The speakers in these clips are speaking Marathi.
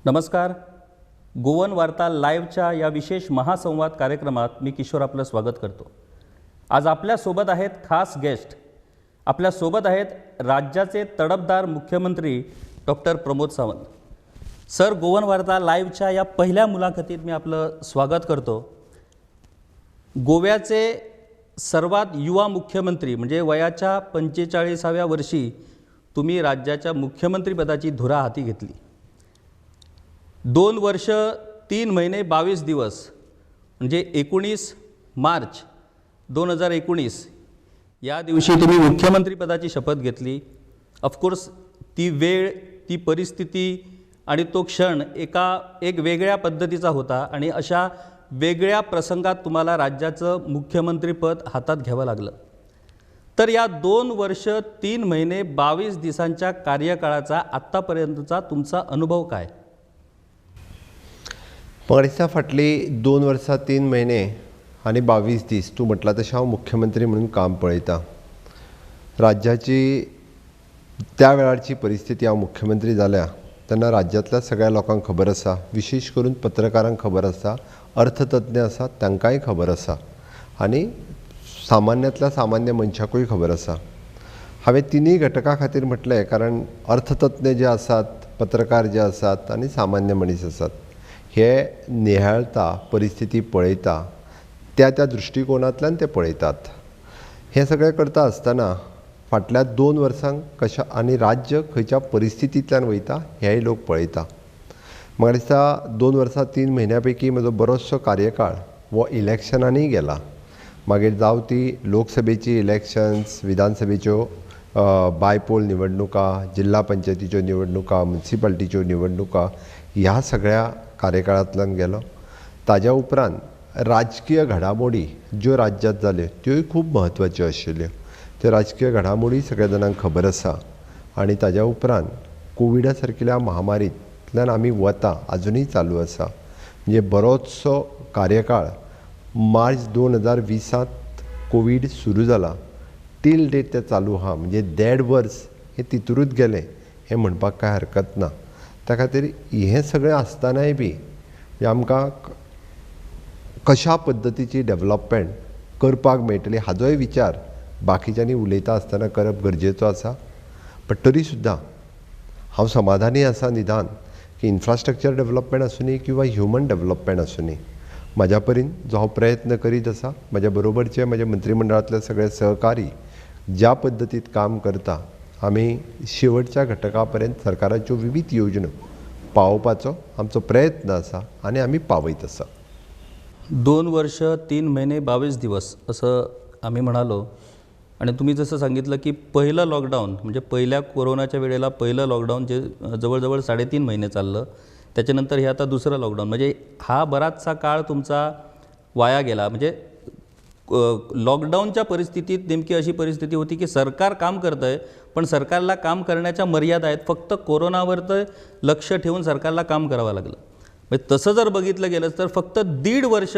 नमस्कार. गोवन वार्ता लाईव्हच्या या विशेष महासंवाद कार्यक्रमात मी किशोर आपलं स्वागत करतो. आज आपल्यासोबत आहेत खास गेस्ट. आपल्यासोबत आहेत राज्याचे तडफदार मुख्यमंत्री doctor Pramod Sawant. Sir, Goan वार्ता लाईव्हच्या या पहिल्या मुलाखतीत मी आपलं स्वागत करतो. गोव्याचे सर्वात युवा मुख्यमंत्री म्हणजे वयाच्या 45व्या वर्षी तुम्ही राज्याच्या मुख्यमंत्रीपदाची धुरा हाती घेतली. 2 वर्ष 3 महिने 22 दिवस म्हणजे 19 मार्च 2019 या दिवशी तुम्ही मुख्यमंत्रीपदाची शपथ घेतली. ऑफकोर्स ती वेळ, ती परिस्थिती आणि तो क्षण एक वेगळ्या पद्धतीचा होता आणि अशा वेगळ्या प्रसंगात तुम्हाला राज्याचं मुख्यमंत्रीपद हातात घ्यावं लागलं. तर या 2 वर्ष 3 महिने 22 दिवसांच्या कार्यकाळाचा आत्तापर्यंतचा तुमचा अनुभव काय? म्हाका दिसता फाटली 2 वर्सां 3 महिने आनी 22 दीस तूं म्हटलां तशें हांव मुख्यमंत्री म्हणून काम पळयतां. राज्याची त्या वेळारची परिस्थिती हांव मुख्यमंत्री जाल्या तेन्ना राज्यांतल्या सगळ्या लोकांक खबर आसा, विशेश करून पत्रकारांक खबर आसा, अर्थतज्ञ आसात तांकांय खबर आसा आनी सामान्यांतल्या सामान्य मनशाकूय खबर आसा. हांवें तिनूय घटकां खातीर म्हटलें कारण अर्थतज्ञ जे आसात, पत्रकार जे आसात आनी सामान्य मनीस आसात हे नियाळता, परिस्थिती पळयता, त्या दृश्टिकोनांतल्यान ते पळयतात. हें सगळें करता आसतना फाटल्या 2 वर्सांक कशा आनी राज्य खंयच्या परिस्थितींतल्यान वयता हेंय लोक पळयता. म्हाका दिसता 2 वर्सां 3 म्हयन्यां पैकी म्हजो बरोचसो कार्यकाळ हो इलेक्शनांनी गेला. मागीर जावं ती लोकसभेची इलेक्शन्स, विधानसभेच्यो बायपोल निवडणुका, जिल्हा पंचायतीच्यो निवडणुका, म्युनिसिपालिटीच्यो निवडणुका ह्या सगळ्या कार्यकाळांतल्यान गेलो. ताज्या उपरांत राजकीय घडामोडी ज्यो राज्यांत जाल्यो त्योय खूब म्हत्वाच्यो आशिल्ल्यो. त्यो राजकीय घडामोडी सगळ्या जाणांक खबर आसा आनी ताज्या उपरांत कोविडा सारकिल्या महामारींतल्यान आमी वता, आजुनूय चालू आसा. म्हणजे बरोचसो कार्यकाळ मार्च 2020 कोवीड सुरू जाला टील डेट ते चालू आहा. म्हणजे 1.5 वर्स हे तितूरूच गेले हें म्हणपाक कांय हरकत ना. त्या खातीर हें सगळें आसतनाय बी आमकां कशा पद्दतीची डेवलपमेंट करपाक मेळटली हाजोय विचार बाकीच्यांनी उलयता आसतना करप गरजेचो आसा. पण तरी सुद्दां हांव समाधानी आसा निदान की इन्फ्रास्ट्रक्चर डेवलपमेंट आसूनी किंवा ह्युमन डेवलपमेंट आसूनी म्हाज्या परीन जो हांव प्रयत्न करीत आसा, म्हाज्या बरोबरचे म्हज्या मंत्रिमंडळांतले सगळे सहकारी ज्या पद्दतीत काम करता आमी शेवटच्या घटका पर्यंत सरकाराच्यो विविध योजना पावोवपाचो आमचो प्रयत्न आसा आनी आमी पावयत आसा. 2 वर्ष 3 महिने 22 दिवस असं आम्ही म्हणालो आणि तुम्ही जसं सांगितलं की पहिलं लॉकडाऊन म्हणजे पहिल्या कोरोनाच्या वेळेला पहिलं लॉकडाऊन जे जवळजवळ 3.5 महिने चाललं, त्याच्यानंतर हे आता दुसरं लॉकडाऊन, म्हणजे हा बराचसा काळ तुमचा वाया गेला. म्हणजे लॉकडाऊनच्या परिस्थितीत नेमकी अशी परिस्थिती होती की सरकार काम करतं आहे पण सरकारला काम करण्याच्या मर्यादा आहेत. फक्त कोरोनावर तर लक्ष ठेवून सरकारला काम करावं लागलं. म्हणजे तसं जर बघितलं गेलं तर फक्त 1.5 वर्ष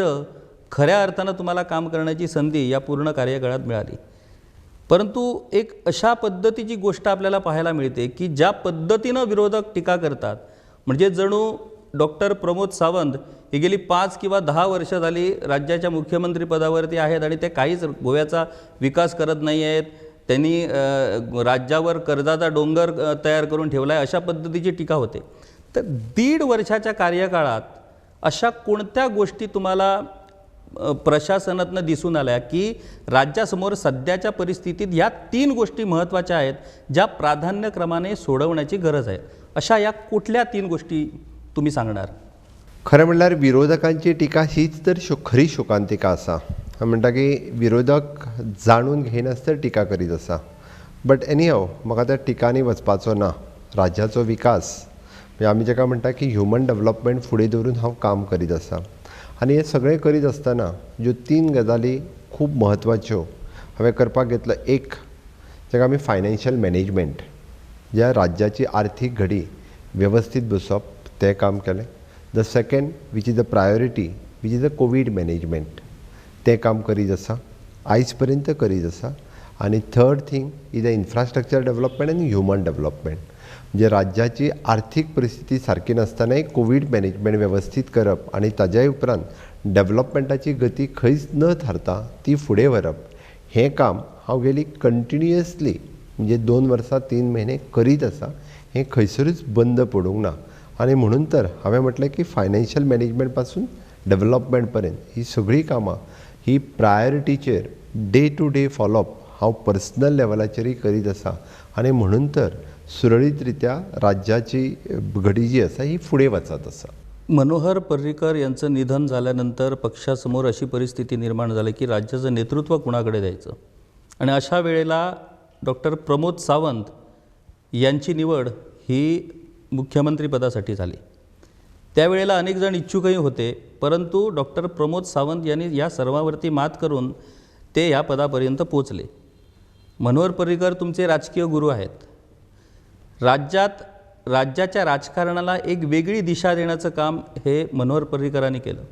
खऱ्या अर्थानं तुम्हाला काम करण्याची संधी या पूर्ण कार्यकाळात मिळाली. परंतु एक अशा पद्धतीची गोष्ट आपल्याला पाहायला मिळते की ज्या पद्धतीनं विरोधक टीका करतात म्हणजे जणू डॉक्टर प्रमोद सावंत हे गेली 5 किंवा 10 वर्ष झाली राज्याच्या मुख्यमंत्रीपदावरती आहेत आणि ते काहीच गोव्याचा विकास करत नाही आहेत. त्यांनी राज्यावर कर्जाचा डोंगर तयार करून ठेवला आहे, अशा पद्धतीची टीका होते. तर 1.5 वर्षाच्या कार्यकाळात अशा कोणत्या गोष्टी तुम्हाला प्रशासनातनं दिसून आल्या की राज्यासमोर सध्याच्या परिस्थितीत या 3 गोष्टी महत्त्वाच्या आहेत ज्या प्राधान्यक्रमाने सोडवण्याची गरज आहे? अशा या कुठल्या 3 गोष्टी तुम्ही सांगणार? खरें म्हणल्यार विरोधकांची टिका हीच तर खरी शोकांतिका आसा. म्हणटा की विरोधक जाणून घेनासतना टिका करीत आसा. बट एनीहाव म्हाका त्या टिकांनी वचपाचो ना. राज्याचो विकास म्हणजे आमी जाका म्हणटा की ह्युमन डेवलपमेंट फुडें दवरून हांव काम करीत आसा आनी हें सगळें करीत आसतना ज्यो 3 गजाली खूब म्हत्वाच्यो हांवें करपाक घेतलो. एक जाका आमी फायनान्शियल मॅनेजमेंट, ज्या राज्याची आर्थीक घडी वेवस्थीत बसप तें काम केलें. The second which is the priority which is the Covid management तें काम करीत आसा, आयज पर्यंत करीत आसा. आनी third thing is the infrastructure development आनी ह्युमन डेवलपमेंट. म्हणजे राज्याची आर्थीक परिस्थिती सारकी नासतनाय कोविड मॅनेजमेंट वेवस्थीत करप आनी ताज्याय उपरांत डेव्हलपमेंटाची गती खंयच न थारता ती फुडें व्हरप हें काम हांव गेली कंटिन्युअसली म्हणजे 2 वर्सां 3 म्हयने करीत आसा. हें खंयसरूच बंद पडूंक ना आनी म्हणून तर हांवें म्हटलें की फायनान्शियल मॅनेजमेंट पासून डेव्हलपमेंट पर्यंत ही सगळीं कामां ही प्रायोरिटीचेर डे टू डे फॉलोअप हांव पर्सनल लेवलाचेरय करीत आसा आनी म्हणून तर सुरळीत रित्या राज्याची घडी जी आसा ही फुडें वचत आसा. मनोहर पर्रीकर यांचं निधन झाल्यानंतर पक्षासमोर अशी परिस्थिती निर्माण झाली की राज्याचं नेतृत्व कुणाकडे द्यायचं आणि अशा वेळेला डॉक्टर प्रमोद सावंत यांची निवड ही मुख्यमंत्रीपदासाठी झाली. त्यावेळेला अनेक जण इच्छुकही होते, परंतु डॉक्टर प्रमोद सावंत यांनी या सर्वावरती मात करून ते या पदापर्यंत पोचले. मनोहर पर्रीकर तुमचे राजकीय गुरु आहेत. राज्याच्या राजकारणाला एक वेगळी दिशा देण्याचं काम हे मनोहर पर्रीकरांनी केलं.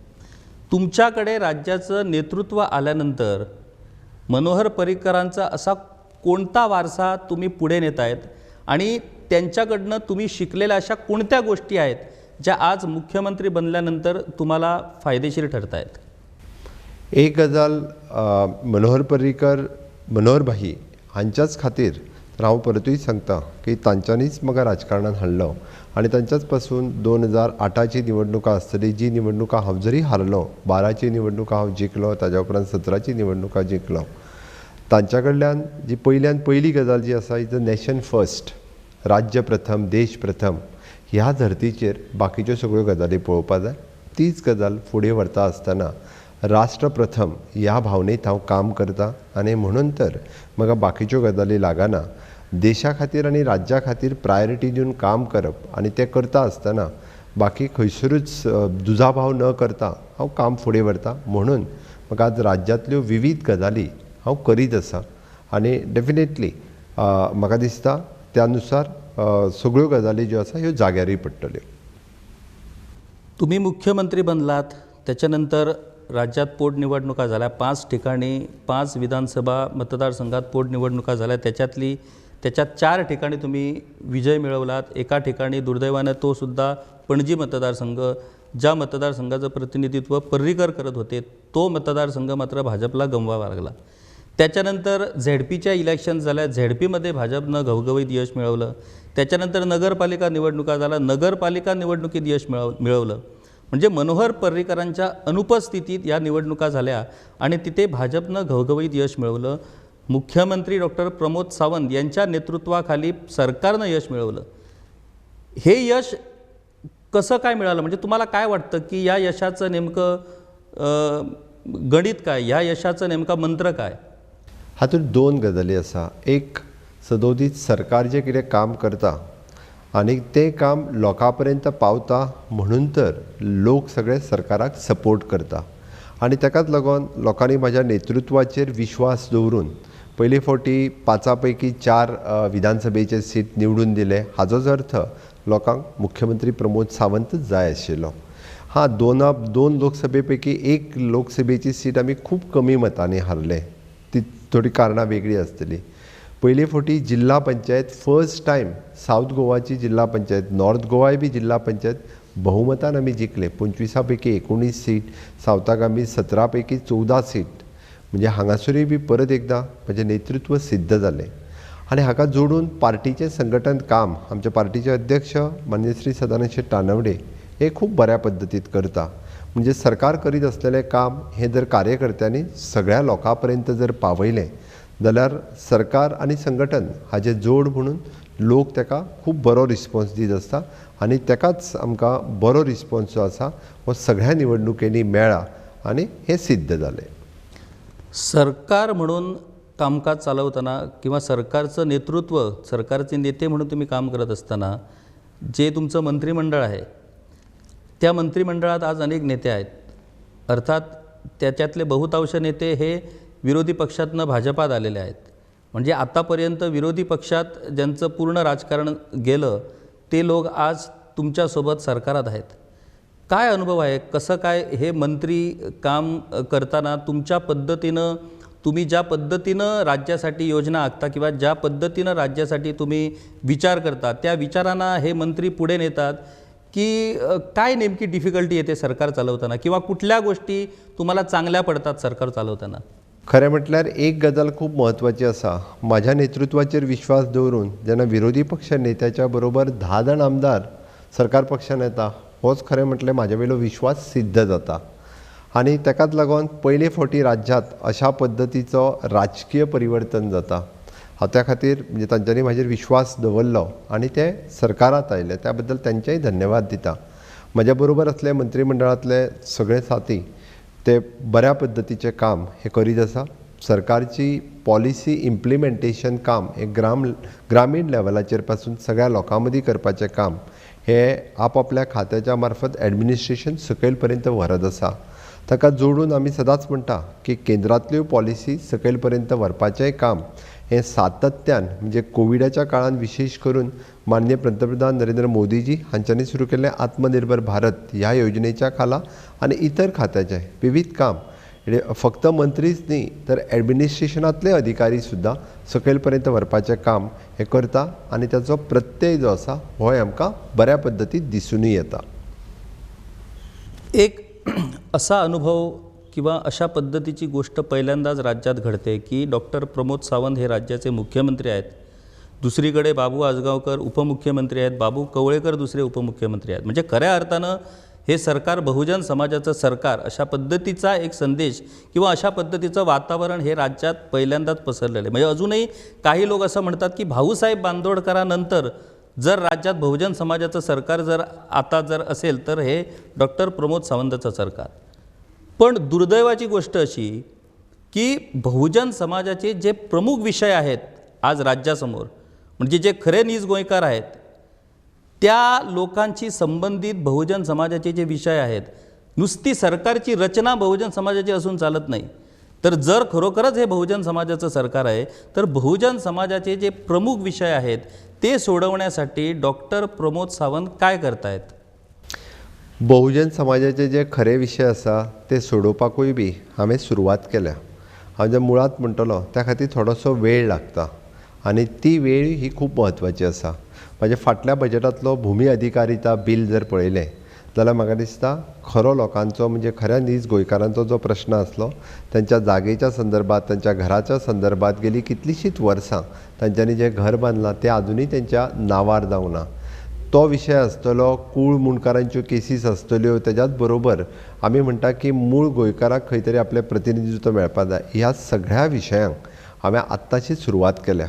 तुमच्याकडे राज्याचं नेतृत्व आल्यानंतर मनोहर पर्रीकरांचा असा कोणता वारसा तुम्ही पुढे नेत आहेत आणि त्यांच्याकडनं तुम्ही शिकलेल्या अशा कोणत्या गोष्टी आहेत ज्या आज मुख्यमंत्री बनल्यानंतर तुम्हाला फायदेशीर ठरत आहेत? एक गजाल मनोहर पर्रीकर मनोहर भाई हांच्याच खातीर तर हांव परतूय सांगता की तांच्यांनीच म्हाका राजकारणांत हाडलो आनी तांच्याच पासून 2008ची निवडणुका आसतली जी निवडणुका हांव जरी हारलो, 12ची निवडणुका हांव जिखलो, ताज्या उपरांत 17ची निवडणुका जिखलो. तांच्या कडल्यान जी पयली गजाल जी आसा इज द नॅशन फर्स्ट, राज्य प्रथम देश प्रथम ह्या धर्तीचेर बाकीच्यो सगळ्यो गजाली पळोवपा जाय. तीच गजाल फुडें व्हरता आसतना राष्ट्र प्रथम ह्या भावनेंत हांव काम करता आनी म्हणून तर म्हाका बाकीच्यो गजाली लागना. देशा खातीर आनी राज्या खातीर प्रायोरिटी दिवन काम करप आनी तें करता आसतना बाकी खंयसरूच दुजाभाव न करता हांव काम फुडें व्हरता. म्हणून म्हाका आज राज्यांतल्यो विविध गजाली हांव करीत आसा आनी डेफिनेटली म्हाका दिसता त्यानुसार सगळ्यो गजाली ज्यो आसा ह्यो जाग्यारूय पडटल्यो. तुम्ही मुख्यमंत्री बनलात त्याच्यानंतर राज्यात पोटनिवडणुका झाल्या. 5 ठिकाणी 5 विधानसभा मतदारसंघात पोटनिवडणुका झाल्या. त्याच्यात 4 ठिकाणी तुम्ही विजय मिळवलात. एका ठिकाणी दुर्दैवानं तो सुद्धा पणजी मतदारसंघ, ज्या मतदारसंघाचं प्रतिनिधित्व पर्रीकर करत होते, तो मतदारसंघ मात्र भाजपला गमवावा लागला. त्याच्यानंतर झेडपीच्या इलेक्शन झाल्या. झेडपीमध्ये भाजपनं घवघवीत यश मिळवलं. त्याच्यानंतर नगरपालिका निवडणुका झाल्या. नगरपालिका निवडणुकीत यश मिळवलं. म्हणजे मनोहर पर्रीकरांच्या अनुपस्थितीत या निवडणुका झाल्या आणि तिथे भाजपनं घवघवीत यश मिळवलं. मुख्यमंत्री डॉक्टर प्रमोद सावंत यांच्या नेतृत्वाखाली सरकारनं यश मिळवलं. हे यश कसं काय मिळालं? म्हणजे तुम्हाला काय वाटतं की या यशाचं नेमकं गणित काय, या यशाचं नेमका मंत्र काय? हातूंत 2 गजाली आसा. एक सदोदीत सरकार जें कितें काम करता आनी तें काम लोकां पर्यंत पावता म्हणून तर लोक सगळे सरकाराक सपोर्ट करता आनी ताकाच लागून लोकांनी म्हाज्या नेतृत्वाचेर विश्वास दवरून पयले फावटी 5 पैकी 4 विधानसभेचे सीट निवडून दिले. हाजोच अर्थ लोकांक मुख्यमंत्री प्रमोद सावंतच जाय आशिल्लो. दोन लोकसभे पैकी 1 लोकसभेची सीट आमी खूब कमी मतांनी हारले. ती थोडी कारणां वेगळी आसतली. पयले फावटी जिल्हा पंचायत फर्स्ट टायम सावथ गोवाची जिल्हा पंचायत, नॉर्थ गोवाय बी जिल्हा पंचायत बहुमतान आमी जिखले. 25 पैकी 19 सीट, सावथाक आमी 17 पैकी 14 सीट. म्हणजे हांगासरूय बी परत एकदां म्हजें नेतृत्व सिद्ध जालें. आनी हाका जोडून पार्टीचें संघटन काम आमच्या पार्टीचे अध्यक्ष मान्य श्री सदानंद शेट तानवडे हे खूब बऱ्या पद्दतीन करता. म्हणजे सरकार करीत आसलेलें काम हें जर कार्यकर्त्यांनी सगळ्या लोकां पर्यंत जर पावयलें जाल्यार सरकार आनी संघटन हाजे जोड म्हणून लोक ताका खूब बरो रिस्पॉन्स दीत आसता आनी ताकाच आमकां बरो रिस्पॉन्स जो आसा हो सगळ्या निवडणुकेनी मेळ्ळा आनी हें सिद्ध जालें. सरकार म्हणून कामकाज चालवताना किंवा सरकारचं नेतृत्व, सरकारचे नेते म्हणून तुम्ही काम करत असताना जे तुमचं मंत्रिमंडळ आहे त्या मंत्रिमंडळात आज अनेक नेते आहेत. अर्थात त्याच्यातले बहुतांश नेते हे विरोधी पक्षातनं भाजपात आलेले आहेत. म्हणजे आतापर्यंत विरोधी पक्षात ज्यांचं पूर्ण राजकारण गेलं ते लोक आज तुमच्यासोबत सरकारात आहेत. काय अनुभव आहे? कसं काय हे मंत्री काम करताना तुमच्या पद्धतीनं तुम्ही ज्या पद्धतीनं राज्यासाठी योजना आखता किंवा ज्या पद्धतीनं राज्यासाठी तुम्ही विचार करता त्या विचारांना हे मंत्री पुढे नेतात की काय नेमकी डिफिकल्टी येते सरकार चालवताना किंवा कुठल्या गोष्टी तुम्हाला चांगल्या पडतात सरकार चालवताना? खरें म्हटल्यार एक गजाल खूब म्हत्वाची आसा. म्हाज्या नेतृत्वाचेर विश्वास दवरून जेन्ना विरोधी पक्ष नेत्याच्या बरोबर 10 जाण आमदार सरकार पक्षान येता होच खरें म्हटल्यार म्हाजे वयलो विश्वास सिद्ध जाता. आनी ताकाच लागून पयले फावटी राज्यांत अशा पद्दतीचो राजकीय परिवर्तन जाता. हांव त्या खातीर म्हणजे तांच्यांनी म्हाजेर विश्वास दवरलो आनी ते सरकारांत आयले त्या बद्दल तांचेय धन्यवाद दिता. म्हज्या बरोबर असले मंत्रिमंडळांतले सगळे साथी ते बऱ्या पद्दतीचें काम हे करीत आसा. सरकारची पॉलिसी इम्प्लिमेंटेशन काम हे ग्रामीण लेवलाचेर पासून सगळ्या लोकां मदीं करपाचें काम हे आपआपल्या खात्याच्या मार्फत एडमिनिस्ट्रेशन सकयल पर्यंत व्हरत आसा. ताका जोडून आमी सदांच म्हणटा की केंद्रांतल्यो पॉलिसी सकयल पर्यंत व्हरपाचें काम हें सातत्यान म्हणजे कोविडाच्या काळान विशेश करून माननीय पंतप्रधान नरेंद्र मोदीजी हांच्यांनी सुरू केल्लें आत्मनिर्भर भारत ह्या योजनेच्या खाला आनी इतर खात्याचें विविध काम फक्त मंत्रीच न्ही तर एडमिनिस्ट्रेशनांतले अधिकारी सुद्दां सकयल पर्यंत व्हरपाचें काम हे करता आनी ताचो प्रत्यय जो आसा हो आमकां बऱ्या पद्दतीन दिसूनय येता. एक असा अनुभव किंवा अशा पद्धतीची गोष्ट पहिल्यांदाच राज्यात घडते की डॉक्टर प्रमोद सावंत हे राज्याचे मुख्यमंत्री आहेत, दुसरीकडे बाबू आजगावकर उपमुख्यमंत्री आहेत, बाबू कवळेकर दुसरे उपमुख्यमंत्री आहेत. म्हणजे खऱ्या अर्थानं हे सरकार बहुजन समाजाचं सरकार अशा पद्धतीचा एक संदेश किंवा अशा पद्धतीचं वातावरण हे राज्यात पहिल्यांदाच पसरलेलं आहे. म्हणजे अजूनही काही लोक असं म्हणतात की भाऊसाहेब बांदोडकरांनंतर जर राज्यात बहुजन समाजाचं सरकार जर असेल तर हे डॉक्टर प्रमोद सावंतचं सरकार. पण दुर्दैवाची गोष्ट अशी की बहुजन समाजाचे जे प्रमुख विषय आहेत आज राज्यासमोर म्हणजे जे खरे नीज गोंयकार आहेत त्या लोकांची संबंधित बहुजन समाजाचे जे विषय आहेत नुसती सरकारची रचना बहुजन समाजाची असून चालत नाही. तर जर खरोखरच हे बहुजन समाजाचं सरकार आहे तर बहुजन समाजाचे जे प्रमुख विषय आहेत ते सोडवण्यासाठी डॉक्टर प्रमोद सावंत काय करतायत? बहुजन समाजाचे जे खरे विशय आसा ते सोडोवपाकूय बी हांवें सुरवात केल्या. हांव जे मुळात म्हणटलो त्या खातीर थोडोसो वेळ लागता आनी ती वेळ ही खूब म्हत्वाची आसा. म्हाज्या फाटल्या बजेटांतलो भुमी अधिकारिता बील जर पळयलें जाल्यार म्हाका दिसता खरो लोकांचो म्हणजे खऱ्या नीज गोंयकारांचो जो प्रश्न आसलो तांच्या जागेच्या संदर्भात तांच्या घराच्या संदर्भात गेली कितलींशींच वर्सां तांच्यांनी जें घर बांदलां तें आजुनूय तांच्या नांवार जावं ना. तो विशय आसतलो, कूळ मुणकारांच्यो केसीस आसतल्यो, तेज्याच बरोबर आमी म्हणटा की मूळ गोंयकाराक खंय तरी आपलें प्रतिनिधित्व मेळपा जाय. ह्या सगळ्या विशयांक हांवें आत्ताची सुरवात केल्या.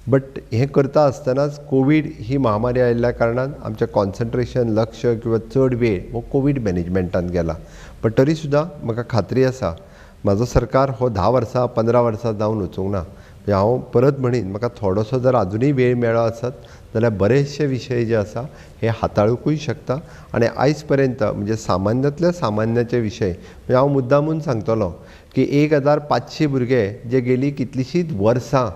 बट हें करता आसतनाच कोवीड ही महामारी आयिल्ल्या कारणान आमचें कॉन्सन्ट्रेशन लक्ष किंवा चड वेळ हो कोवीड मॅनेजमेंटान गेला. पण तरी सुद्दां म्हाका खात्री आसा म्हाजो सरकार हो 10 वर्सां 15 वर्सां जावन वचूंक ना. हांव परत म्हणीन म्हाका थोडोसो जर आजुनूय वेळ मेळ्ळो आसत जाल्यार बरेचशे विशय जे आसा हे हाताळूंकूय शकता. आनी आयज पर्यंत म्हणजे सामान्यांतल्या सामान्याचे विशय म्हणजे हांव मुद्दामून सांगतलो की 1500 भुरगे जे गेलीं कितलींशींच वर्सां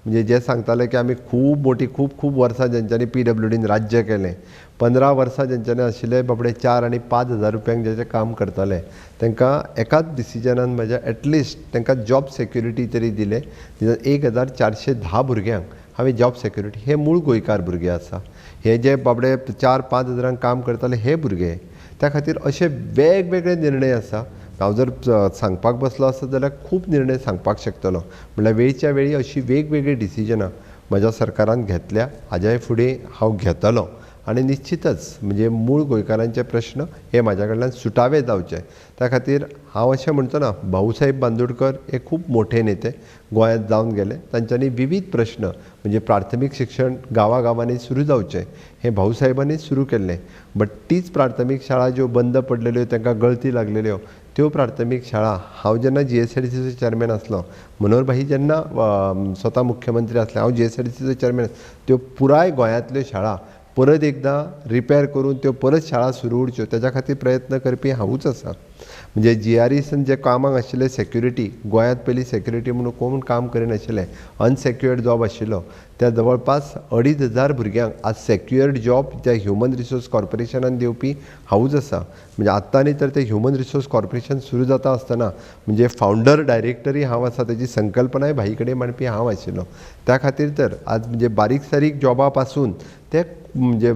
म्हणजे जे सांगताले की आमी खूब मोठी खूब वर्सां जेंच्यांनी PWDन राज्य केलें, 15 वर्सां जेंच्यांनी आशिल्ले बाबडे 4 आनी 5 हजार रुपयांक जेचें काम करताले तांकां एकाच डिसिजनान म्हणजे एटलिस्ट तांकां जॉब सेक्युरिटी तरी दिले. 1410 भुरग्यांक हांवें जॉब सेक्युरिटी हे मूळ गोंयकार भुरगे आसा. हे जे बाबडे 4-5 हजारांक काम करताले हे भुरगे त्या खातीर अशे वेगवेगळे निर्णय आसा. हांव जर सांगपाक बसलो आसत जाल्यार खूब निर्णय सांगपाक शकतलो. म्हणल्यार वेळच्या वेळी अशी वेगवेगळी डिसिजनां म्हज्या सरकारान घेतल्या, हाज्याय फुडें हांव घेतलो आनी निश्चितच म्हणजे मूळ गोंयकारांचे प्रश्न हे म्हाज्या कडल्यान सुटावे जावचे. त्या खातीर हांव अशें म्हणचो ना भाऊसाहेब बांदोडकर हे खूब मोठे नेते गोंयांत जावन गेले. तांच्यांनी विविध प्रश्न म्हणजे प्राथमीक शिक्षण गांवांनी सुरू जावचें हे भाऊसाहेबांनी सुरू केल्लें. बट तीच प्राथमीक शाळा ज्यो बंद पडलेल्यो तांकां गळती लागलेल्यो त्यो प्राथमीक शाळा हांव जेन्ना GSRTCचो चेअरमॅन आसलो, मनोहर भाई जेन्ना स्वता मुख्यमंत्री आसले, हांव GSRTCचो चेअरमॅन, त्यो पुराय गोंयांतल्यो शाळा परत एकदां रिपेर करून त्यो परत शाळा सुरू उरच्यो तेज्या खातीर प्रयत्न करपी हांवूच आसा. म्हणजे GREसान जे कामाक आशिल्ले सेक्युरिटी, गोंयांत पयलीं सेक्युरिटी म्हणून कोण काम करिनाशिल्ले, अनसेक्युअर्ड जॉब आशिल्लो, त्या जवळपास 2,500 भुरग्यांक आज सेक्युअर्ड जॉब त्या ह्युमन रिसोर्स कॉर्पोरेशनान दिवपी हांवूच आसा. म्हणजे आत्तां न्ही तर ते ह्युमन रिसोर्स कॉर्पोरेशन सुरू जाता आसतना म्हणजे फावंडर डायरेक्टरी हांव आसा, तेजी संकल्पनाय भाई कडेन मांडपी हांव आशिल्लो. त्या खातीर तर आज म्हणजे बारीक सारीक जॉबा पासून ते म्हणजे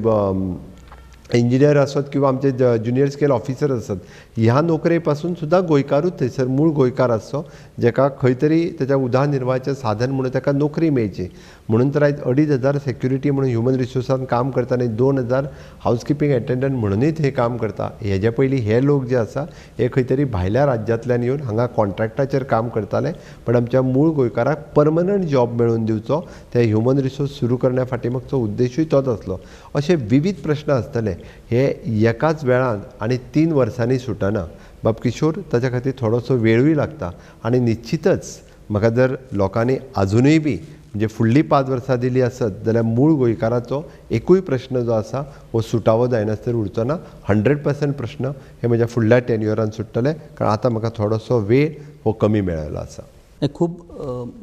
इंजिनियर असत किंवा आमचे ज्युनियर स्केल ऑफिसर असत, ह्या नोकरे पासून सुद्धा गोंयकारूच थंयसर मूळ गोंयकार आसचो, जेका खंय तरी तेच्या उदरनिर्वाहाचें साधन म्हणून ताका नोकरी मेळची. म्हणून तर आयज 2,500 सेक्युरिटी म्हणून ह्युमन रिसोर्सान काम करता आनी 2,000 हावजकीपींग एटेंडंट म्हणूनय थंय काम करता. हेजे पयलीं हे लोक जे आसा हे खंय तरी भायल्या राज्यांतल्यान येवन हांगा कॉन्ट्रॅक्टाचेर काम करताले, पण आमच्या मूळ गोंयकाराक परमनंट जॉब मेळून दिवचो, ते ह्युमन रिसोर्स सुरू करण्या फाटीमागचो उद्देशूय तोच आसलो. अशे विविध प्रश्न आसतले हे एकाच वेळान आनी 3 वर्सांनी सुटना. बाब किशोर, ताच्या खातीर थोडोसो वेळूय लागता आनी निश्चितच म्हाका जर लोकांनी अजुनूय बी म्हणजे फुडलीं 5 वर्सां दिली आसत जाल्यार मूळ गोंयकाराचो एकूय प्रश्न जो आसा हो सुटावो जायनासर उरचो ना. 100% प्रश्न हे म्हज्या फुडल्या टेन्युअरान सुट्टले, कारण आतां म्हाका थोडोसो वेळ हो कमी मेळिल्लो आसा. हे खूप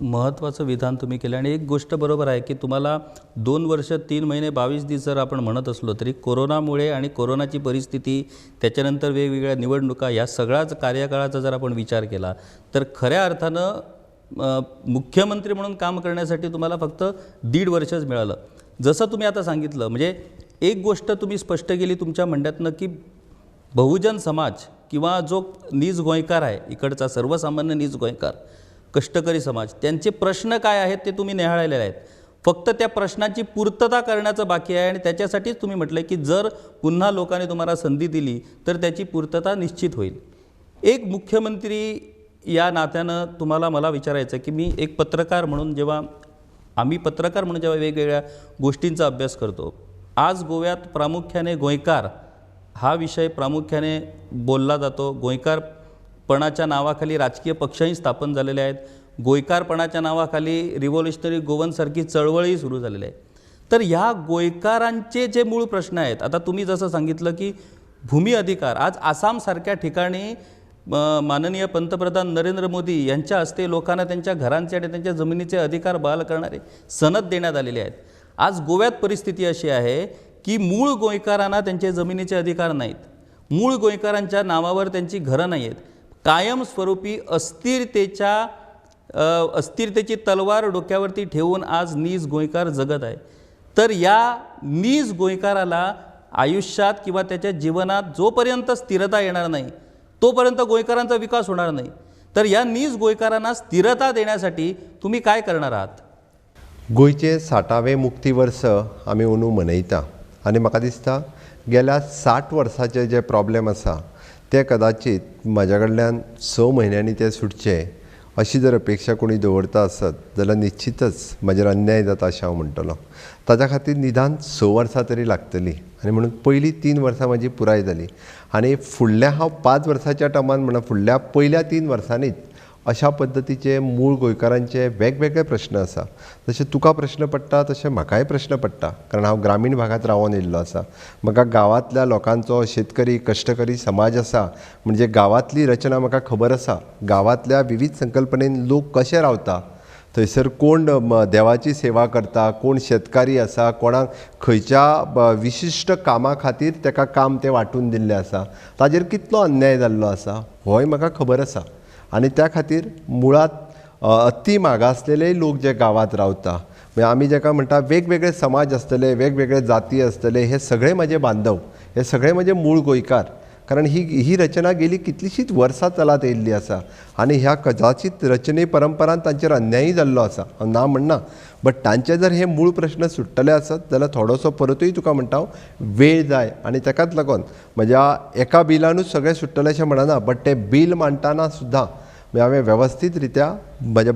महत्त्वाचं विधान तुम्ही केलं. आणि एक गोष्ट बरोबर आहे की तुम्हाला 2 वर्ष 3 महिने 22 दिवस जर आपण म्हणत असलो तरी कोरोनामुळे आणि कोरोनाची परिस्थिती, त्याच्यानंतर वेगवेगळ्या निवडणुका, या सगळ्याच कार्यकाळाचा जर आपण विचार केला तर खऱ्या अर्थानं मुख्यमंत्री म्हणून काम करण्यासाठी तुम्हाला फक्त 1.5 वर्षच मिळालं. जसं तुम्ही आता सांगितलं, म्हणजे एक गोष्ट तुम्ही स्पष्ट केली तुमच्या म्हणण्यातनं की बहुजन समाज किंवा जो नीज गोंयकार आहे, इकडचा सर्वसामान्य नीज गोंयकार, कष्टकरी समाज, त्यांचे प्रश्न काय आहेत ते तुम्ही निहाळलेले आहेत. फक्त त्या प्रश्नाची पूर्तता करण्याचं बाकी आहे. आणि त्याच्यासाठीच तुम्ही म्हटलं की जर पुन्हा लोकांनी तुम्हाला संधी दिली तर त्याची पूर्तता निश्चित होईल. एक मुख्यमंत्री या नात्यानं तुम्हाला मला विचारायचं की मी एक पत्रकार म्हणून जेव्हा वेगवेगळ्या गोष्टींचा अभ्यास करतो, आज गोव्यात प्रामुख्याने गोंयकार हा विषय प्रामुख्याने बोलला जातो. गोंयकारपणाच्या नावाखाली राजकीय पक्षही स्थापन झालेले आहेत. गोंयकारपणाच्या नावाखाली रिव्होल्युशनरी गोवनसारखी चळवळही सुरू झालेली आहे. तर ह्या गोंयकारांचे जे मूळ प्रश्न आहेत, आता तुम्ही जसं सांगितलं की भूमी अधिकार, आज आसामसारख्या ठिकाणी माननीय पंतप्रधान नरेंद्र मोदी यांच्या हस्ते लोकांना त्यांच्या घरांचे आणि त्यांच्या जमिनीचे अधिकार बहाल करणारे सनद देण्यात आलेले आहेत. आज गोव्यात परिस्थिती अशी आहे की मूळ गोंयकारांना त्यांचे जमिनीचे अधिकार नाहीत, मूळ गोंयकारांच्या नावावर त्यांची घरं नाही आहेत. कायमस्वरूपी अस्थिरतेची तलवार डोक्यावरती ठेवून आज नीज गोंयकार जगत आहे. तर या नीज गोंयकाराला आयुष्यात किंवा त्याच्या जीवनात जोपर्यंत स्थिरता येणार नाही तोपर्यंत गोंयकारांचा विकास होणार नाही. तर या नीज गोंयकारांना स्थिरता देण्यासाठी तुम्ही काय करणार आहात? गोंयचे 60वें मुक्ती वर्स आमी अंदू मनयता आनी म्हाका दिसता गेल्या 60 वर्सांचे जे प्रॉब्लेम आसा ते कदाचित म्हाज्या कडल्यान 6 म्हयन्यांनी ते सुटचे अशी जर अपेक्षा कोणी दवरता आसत जाल्यार निश्चितच म्हाजेर अन्याय जाता अशें हांव म्हणटलों. ताच्या खातीर निदान 6 वर्सां तरी लागतलीं आनी म्हणून पयलीं 3 वर्सां म्हाजी पुराय जाली आनी फुडल्या हांव 5 वर्साच्या टर्मान म्हणा फुडल्या पयल्या 3 वर्सांनीच अशा पद्दतीचे मूळ गोंयकारांचे वेगवेगळे प्रश्न आसा. जशे तुका प्रश्न पडटा तशे म्हाकाय प्रश्न पडटा, कारण हांव ग्रामीण भागांत रावून येयल्लो आसा. म्हाका गांवांतल्या लोकांचो शेतकरी कश्टकरी समाज आसा म्हणजे गांवांतली रचना म्हाका खबर आसा. गांवांतल्या विविध संकल्पनेन लोक कशे रावता, थंयसर कोण देवाची सेवा करता, कोण शेतकारी आसा, कोणाक खंयच्या विशिश्ट कामा खातीर ताका काम ते वांटून दिल्लें आसा, ताजेर कितलो अन्याय जाल्लो आसा होय म्हाका खबर आसा. आनी त्या खातीर मुळात अति मागासलेले लोक जे गांवांत रावता, म्हणजे आमी जाका म्हणटा वेगवेगळे समाज आसतले, वेगवेगळे जाती आसतले, हे सगळे म्हजे बांदव, हे सगळे म्हजे मूळ गोंयकार. कारण ही रचना गेली कितलीशींच वर्सां चलत येयल्ली आसा आनी ह्या कदाचित रचने परंपरान तांचेर अन्यायी जाल्लो आसा, हांव ना म्हणना. बट तांचे जर हे मूळ प्रश्न सुट्टले आसत जाल्यार थोडोसो परतूय तुका म्हणटा हांव वेळ जाय. आनी ताकाच लागून म्हज्या एका बिलानूच सगळें सुट्टलें अशें म्हणना, बट तें बील मांडटाना सुद्दां हांवें वेवस्थीत रित्या म्हज्या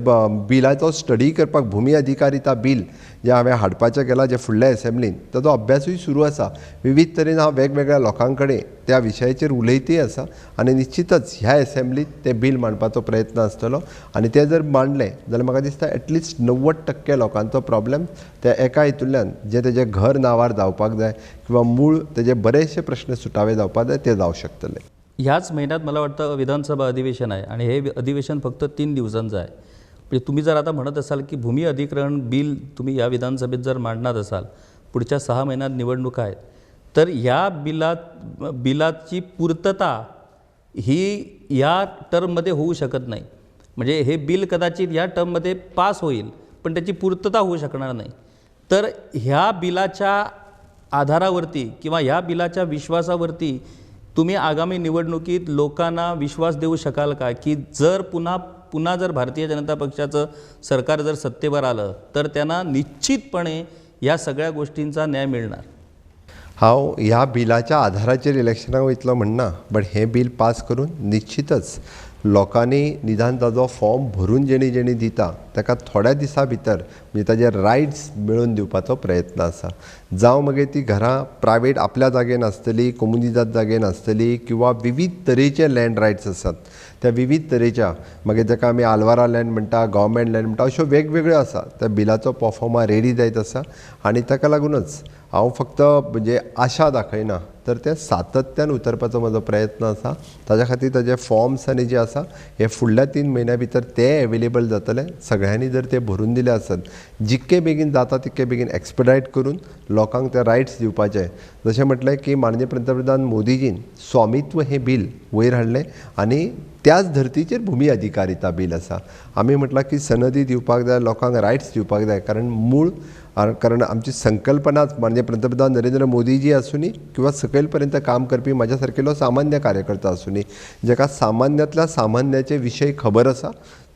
बिलाचो स्टडी करपाक भुमी अधिकारिता बील जें हांवें हाडपाचें केलां जे फुडल्या एसेंब्लीन, ताचो अभ्यासूय सुरू आसा. विविध तरेन हांव वेगवेगळ्या लोकां कडेन त्या विशयाचेर उलयतय आसा आनी निश्चितच ह्या एसेंब्लीत तें बील मांडपाचो प्रयत्न आसतलो. आनी तें जर मांडलें जाल्यार म्हाका दिसता एटलिस्ट 90% लोकांचो प्रॉब्लेम त्या एका हितूंतल्यान जें तेजें घर नांवार जावपाक जाय किंवा मूळ तेजे बरेचशे प्रश्न सुटावे जावपाक जाय ते जावंक शकतले. ह्याच महिन्यात मला वाटतं विधानसभा अधिवेशन आहे आणि हे अधिवेशन फक्त 3 दिवसांचं आहे. म्हणजे तुम्ही जर आता म्हणत असाल की भूमी अधिग्रहण बिल तुम्ही या विधानसभेत जर मांडणार असाल, पुढच्या 6 महिन्यात निवडणुका आहेत, तर या बिलाची पूर्तता ही या टर्ममध्ये होऊ शकत नाही. म्हणजे हे बिल कदाचित या टर्ममध्ये पास होईल, पण त्याची पूर्तता होऊ शकणार नाही. तर ह्या बिलाच्या आधारावरती किंवा ह्या बिलाच्या विश्वासावरती तुम्ही आगामी निवडणुकीत लोकांना विश्वास देऊ शकाल का की जर पुन्हा जर भारतीय जनता पक्षाचं सरकार जर सत्तेवर आलं तर त्यांना निश्चितपणे या सगळ्या गोष्टींचा न्याय मिळणार? हांव ह्या बिलाच्या आधाराचेर इलेक्शनाक वयतलो म्हणना, बट हें बिल पास करून निश्चितच लोकांनी निदान ताजो फॉर्म भरून जेणी दिता ताका थोड्या दिसा भितर म्हणजे ताजे रायट्स मेळोवन दिवपाचो प्रयत्न आसा. जावं मागीर ती घरां प्रायवेट आपल्या जागेन आसतली, कम्युनिदाद जागेन आसतली किंवा विविध तरेचे लँड रायट्स आसात, त्या विविध तरेच्या मागीर जाका आमी आलवारा लँड म्हणटा, गव्हर्मेंट लँड म्हणटा, अश्यो वेगवेगळ्यो आसा. त्या बिलाचो परफॉर्मा रेडी जायत आसा आनी ताका लागूनच हांव फक्त म्हणजे आशा दाखयना तर तें सातत्यान उतरपाचो म्हजो प्रयत्न आसा. ताज्या खातीर ताजे फॉर्म्स आनी जे आसा हे फुडल्या 3 म्हयन्यां भितर ते एवेलेबल जातले. सगळ्यांनी जर ते भरून दिले आसत, जितके बेगीन जाता तितके बेगीन एक्सपेडायट करून लोकांक ते रायट्स दिवपाचे. जशें म्हटलें की माननीय पंतप्रधान मोदीजीन स्वामित्व हें बिल वयर हाडलें आनी त्याच धर्तीचेर भुमी अधिकारिता बिल आसा. आमी म्हटलां की सनदी दिवपाक जाय, लोकांक रायट्स दिवपाक जाय, कारण आमची संकल्पनाच माननीय पंतप्रधान नरेंद्र मोदीजी आसूनी किंवा सकयल पर्यंत काम करपी म्हाज्या सारकेलो सामान्य कार्यकर्ता आसूनी जाका सामान्यांतल्या सामान्याचे विशय खबर आसा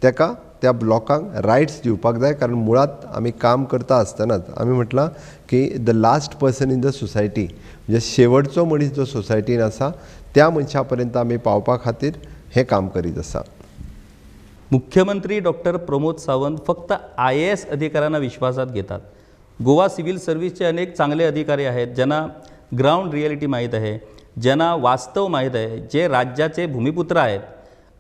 ताका त्या लोकांक रायट्स दिवपाक जाय. कारण मुळात आमी काम करता आसतनाच आमी म्हटलां की the last person in the society म्हणजे शेवटचो मनीस जो सोसायटीन आसा त्या मनशा पर्यंत आमी पावपा खातीर हें काम करीत आसा. मुख्यमंत्री डॉक्टर प्रमोद सावंत फक्त IAS अधिकाऱ्यांना विश्वासात घेतात. गोवा सिव्हिल सर्व्हिसचे अनेक चांगले अधिकारी आहेत ज्यांना ग्राउंड रिॲलिटी माहीत आहे, ज्यांना वास्तव माहीत आहे, जे राज्याचे भूमिपुत्र आहेत.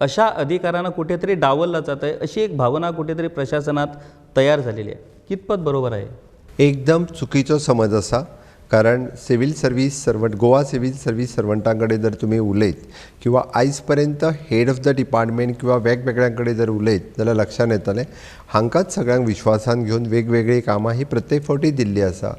अशा अधिकाऱ्यांना कुठेतरी डावललं जात आहे अशी एक भावना कुठेतरी प्रशासनात तयार झालेली आहे. कितपत बरोबर आहे? एकदम चुकीचो समज आसा. कारण civil service servant Goa civil service सर्वंटां कडेन जर तुमी उलयत किंवा आयज पर्यंत हेड ऑफ द डिपार्टमेंट किंवा वेगवेगळ्यां कडेन जर उलयत जाल्यार लक्षांत येतलें हांकांच सगळ्यांक विश्वासान घेवन वेगवेगळी कामां ही प्रत्येक फावटी दिल्ली आसा.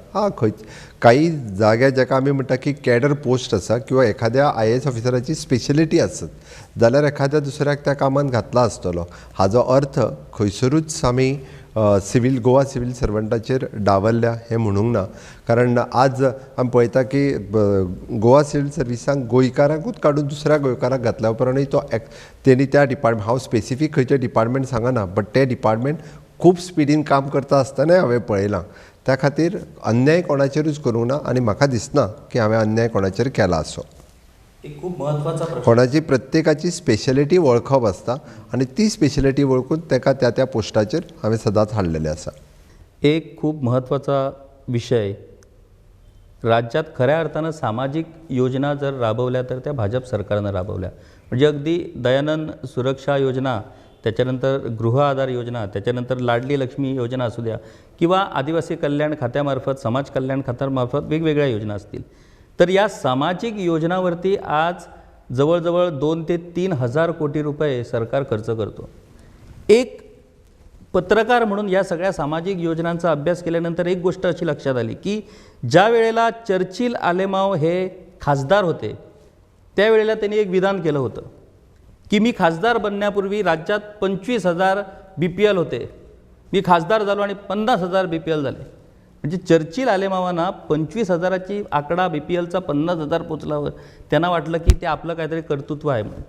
काही जाग्यार जाका आमी म्हणटा की कॅडर पोस्ट आसा किंवा एखाद्या IAS ऑफिसराची स्पेशलिटी आसत जाल्यार एखाद्या दुसऱ्याक त्या कामान घातला आसतलो. हाजो अर्थ खंयसरूच आमी गोवा सिव्हिल सर्वंटाचेर डावरल्या हें म्हणूंक ना. कारण आज आमी पळयता की गोवा सिव्हिल सर्विसांक गोंयकारांकूच काडून दुसऱ्या गोंयकाराक घातल्या उपरांतूय तेणी त्या डिपार्टमेंट हांव स्पेसिफीक खंयचें डिपार्टमेंट सांगना बट तें डिपार्टमेंट खूब स्पिडीन काम करता आसतनाय हांवें पळयलां. त्या खातीर अन्याय कोणाचेरूच करूंक ना आनी म्हाका दिसना की हांवें अन्याय कोणाचेर केला असो. एक खूप महत्त्वाचा प्रश्न. कोणाची प्रत्येकाची स्पेशलिटी वळखप आसता आनी ती स्पेशलिटी वळखून ताका त्या पोस्टाचेर हांवें सदांच हाडलेलें आसा. एक खूप महत्त्वाचा विषय, राज्यात खऱ्या अर्थानं सामाजिक योजना जर राबवल्या तर त्या भाजप सरकारनं राबवल्या. म्हणजे अगदी दयानंद सुरक्षा योजना, त्याच्यानंतर गृह आधार योजना, त्याच्यानंतर लाडली लक्ष्मी योजना असू द्या किंवा आदिवासी कल्याण खात्यामार्फत, समाज कल्याण खात्यामार्फत वेगवेगळ्या योजना असतील. तर या सामाजिक योजनावरती आज जवळजवळ 2 ते 3 हजार कोटी रुपये सरकार खर्च करतो. एक पत्रकार म्हणून या सगळ्या सामाजिक योजनांचा अभ्यास केल्यानंतर एक गोष्ट अशी लक्षात आली की ज्या वेळेला चर्चिल आलेमाव हे खासदार होते त्यावेळेला त्यांनी एक विधान केलं होतं की मी खासदार बनण्यापूर्वी राज्यात 25,000 BPL होते, मी खासदार झालो आणि 50,000 BPL झाले. म्हणजे चर्चिल आलेमावांना 25,000ची आकडा BPLचा 50,000 पोचलावर त्यांना वाटलं की ते आपलं काहीतरी कर्तृत्व आहे म्हणून.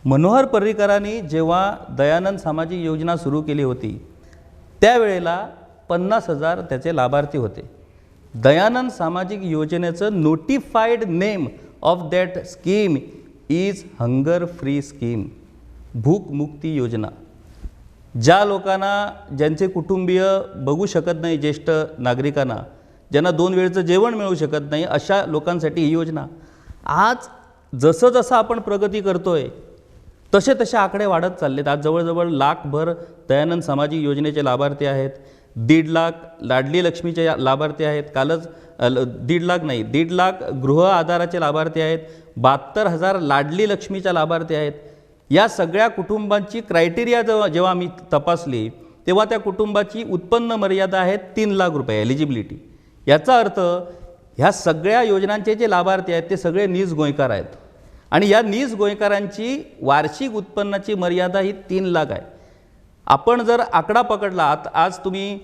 मनोहर पर्रीकरांनी जेव्हा दयानंद सामाजिक योजना सुरू केली होती त्यावेळेला 50,000 त्याचे लाभार्थी होते. दयानंद सामाजिक योजनेचं notified name of that scheme is hunger free scheme, भूकमुक्ती योजना. ज्या लोकांना, ज्यांचे कुटुंबीय बघू शकत नाही, ज्येष्ठ नागरिकांना ज्यांना 2 वेळचं जेवण मिळू शकत नाही, अशा लोकांसाठी ही योजना. आज जसं जसं आपण प्रगती करतोय तसे तसे आकडे वाढत चाललेत. आज जवळजवळ लाखभर दयानंद सामाजिक योजनेचे लाभार्थी आहेत, 1.5 लाख लाडली लक्ष्मीचे लाभार्थी आहेत. कालच 1.5 लाख नाही, 1.5 लाख गृह आधाराचे लाभार्थी आहेत, 72,000 लाडली लक्ष्मीच्या लाभार्थी आहेत. या सगळ्या कुटुंबांची क्रायटेरिया जेव्हा आम्ही तपासली तेव्हा त्या कुटुंबाची उत्पन्न मर्यादा आहे 3 लाख रुपये एलिजिबिलिटी. याचा अर्थ ह्या सगळ्या योजनांचे जे लाभार्थी आहेत ते सगळे नीज गोंयकार आहेत आणि या नीज गोंयकारांची वार्षिक उत्पन्नाची मर्यादा ही 3 लाख आहे. आपण जर आकडा पकडला आज तुम्ही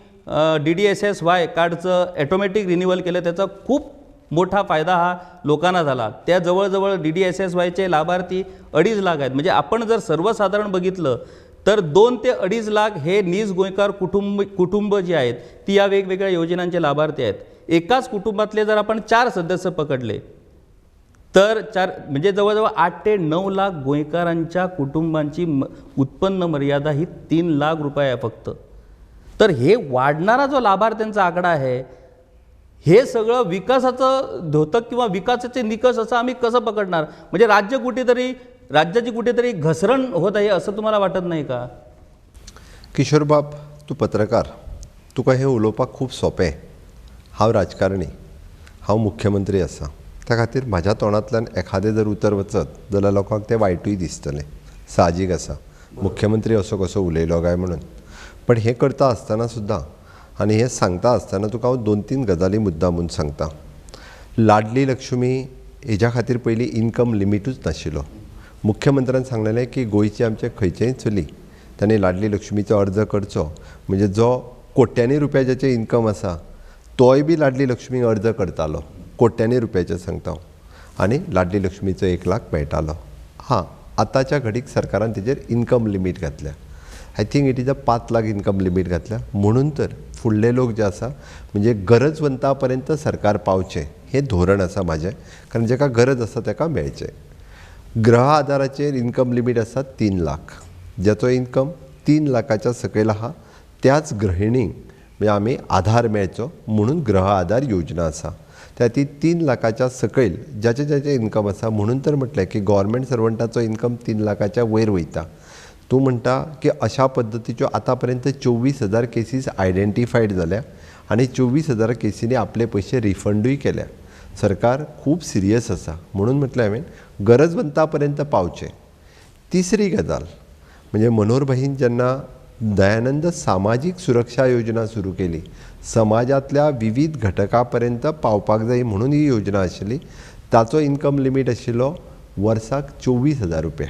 DDSSY कार्डचं ॲटोमॅटिक रिन्युअल केलं, त्याचा खूप मोठा फायदा हा लोकांना झाला. त्या जवळजवळ DDSSYचे लाभार्थी 2.5 लाख आहेत. म्हणजे आपण जर सर्वसाधारण बघितलं तर 2 ते 2.5 लाख हे नीज गोंयकार कुटुंब जी आहेत ती या वेगवेगळ्या योजनांचे लाभार्थी आहेत. एकाच कुटुंबातले जर आपण 4 सदस्य पकडले तर म्हणजे जवळजवळ 8 ते 9 लाख गोंयकारांच्या कुटुंबांची उत्पन्न मर्यादा ही 3 लाख रुपये आहे फक्त. तर हे वाढणारा जो लाभार्थ्यांचा आकडा आहे हे सगळं विकासाचं द्योतक किंवा विकासाचे निकष असं आम्ही कसं पकडणार? म्हणजे राज्याची कुठेतरी घसरण होत आहे असं तुम्हाला वाटत नाही का? किशोर बाब, तू पत्रकार, तुका हे उलोवपाक खूब सोंपें. हांव राजकारणी, हांव मुख्यमंत्री आसा, त्या खातीर म्हाज्या तोंडांतल्यान एखादें जर उतर वचत जाल्यार लोकांक तें वायटूय दिसतलें. साहजीक आसा, मुख्यमंत्री असो कसो उलयलो काय म्हणून. पण हे करता आसतना सुद्दां आनी हें सांगता आसतना तुका हांव 2-3 गजाली मुद्दामून सांगता. लाडली लक्ष्मी हेज्या खातीर पयलीं इनकम लिमिटूच नाशिल्लो. मुख्यमंत्र्यान सांगलेलें की गोंयची आमचे खंयचेय चली तांणी लाडली लक्ष्मीचो अर्ज करचो, म्हणजे जो कोट्यांनी रुपया जाचे इनकम आसा तोय बी लाडली लक्ष्मीक अर्ज करतालो. कोट्यांनी रुपयाचे सांगता हांव. आनी लाडली लक्ष्मीचो 1 लाख मेळटालो. आतांच्या घडीक सरकारान तेजेर इनकम लिमीट घातल्या. I think it is 5 lakh income limit घातल्या. म्हणून तर फुडले लोक जे आसा म्हणजे गरजवंता पर्यंत सरकार पावचें हें धोरण आसा म्हाजें. कारण जाका गरज आसा ताका मेळचें. गृह आदाराचेर इनकम लिमीट आसा 3 लाख. ज्याचो इनकम 3 लाखाच्या सकयल आहा त्याच गृहिणींक म्हणजे आमी आधार मेळचो म्हणून गृह आधार योजना आसा. त्या ती 3 लाखाच्या सकयल ज्याचे इनकम आसा. म्हणून तर म्हटलें की गव्हर्मेंट सर्वंटाचो इनकम 3 लाखाच्या वयर वयता. तूं म्हणटा की अशा पद्दतीच्यो आतां पर्यंत 24,000 केसीस आयडेंटिफायड जाल्या आनी 24,000 केसींनी आपले पयशे रिफंडूय केल्या. सरकार खूब सिरियस आसा. म्हणून म्हटलें हांवें गरजवंता पर्यंत पावचें. तिसरी गजाल म्हणजे मनोहर भाईन जेन्ना दयानंद सामाजीक सुरक्षा योजना सुरू केली, समाजातल्या विविध घटकां पर्यंत पावपाक जाय म्हणून ही योजना आशिल्ली. ताचो इनकम लिमीट आशिल्लो वर्साक 24,000 रुपया.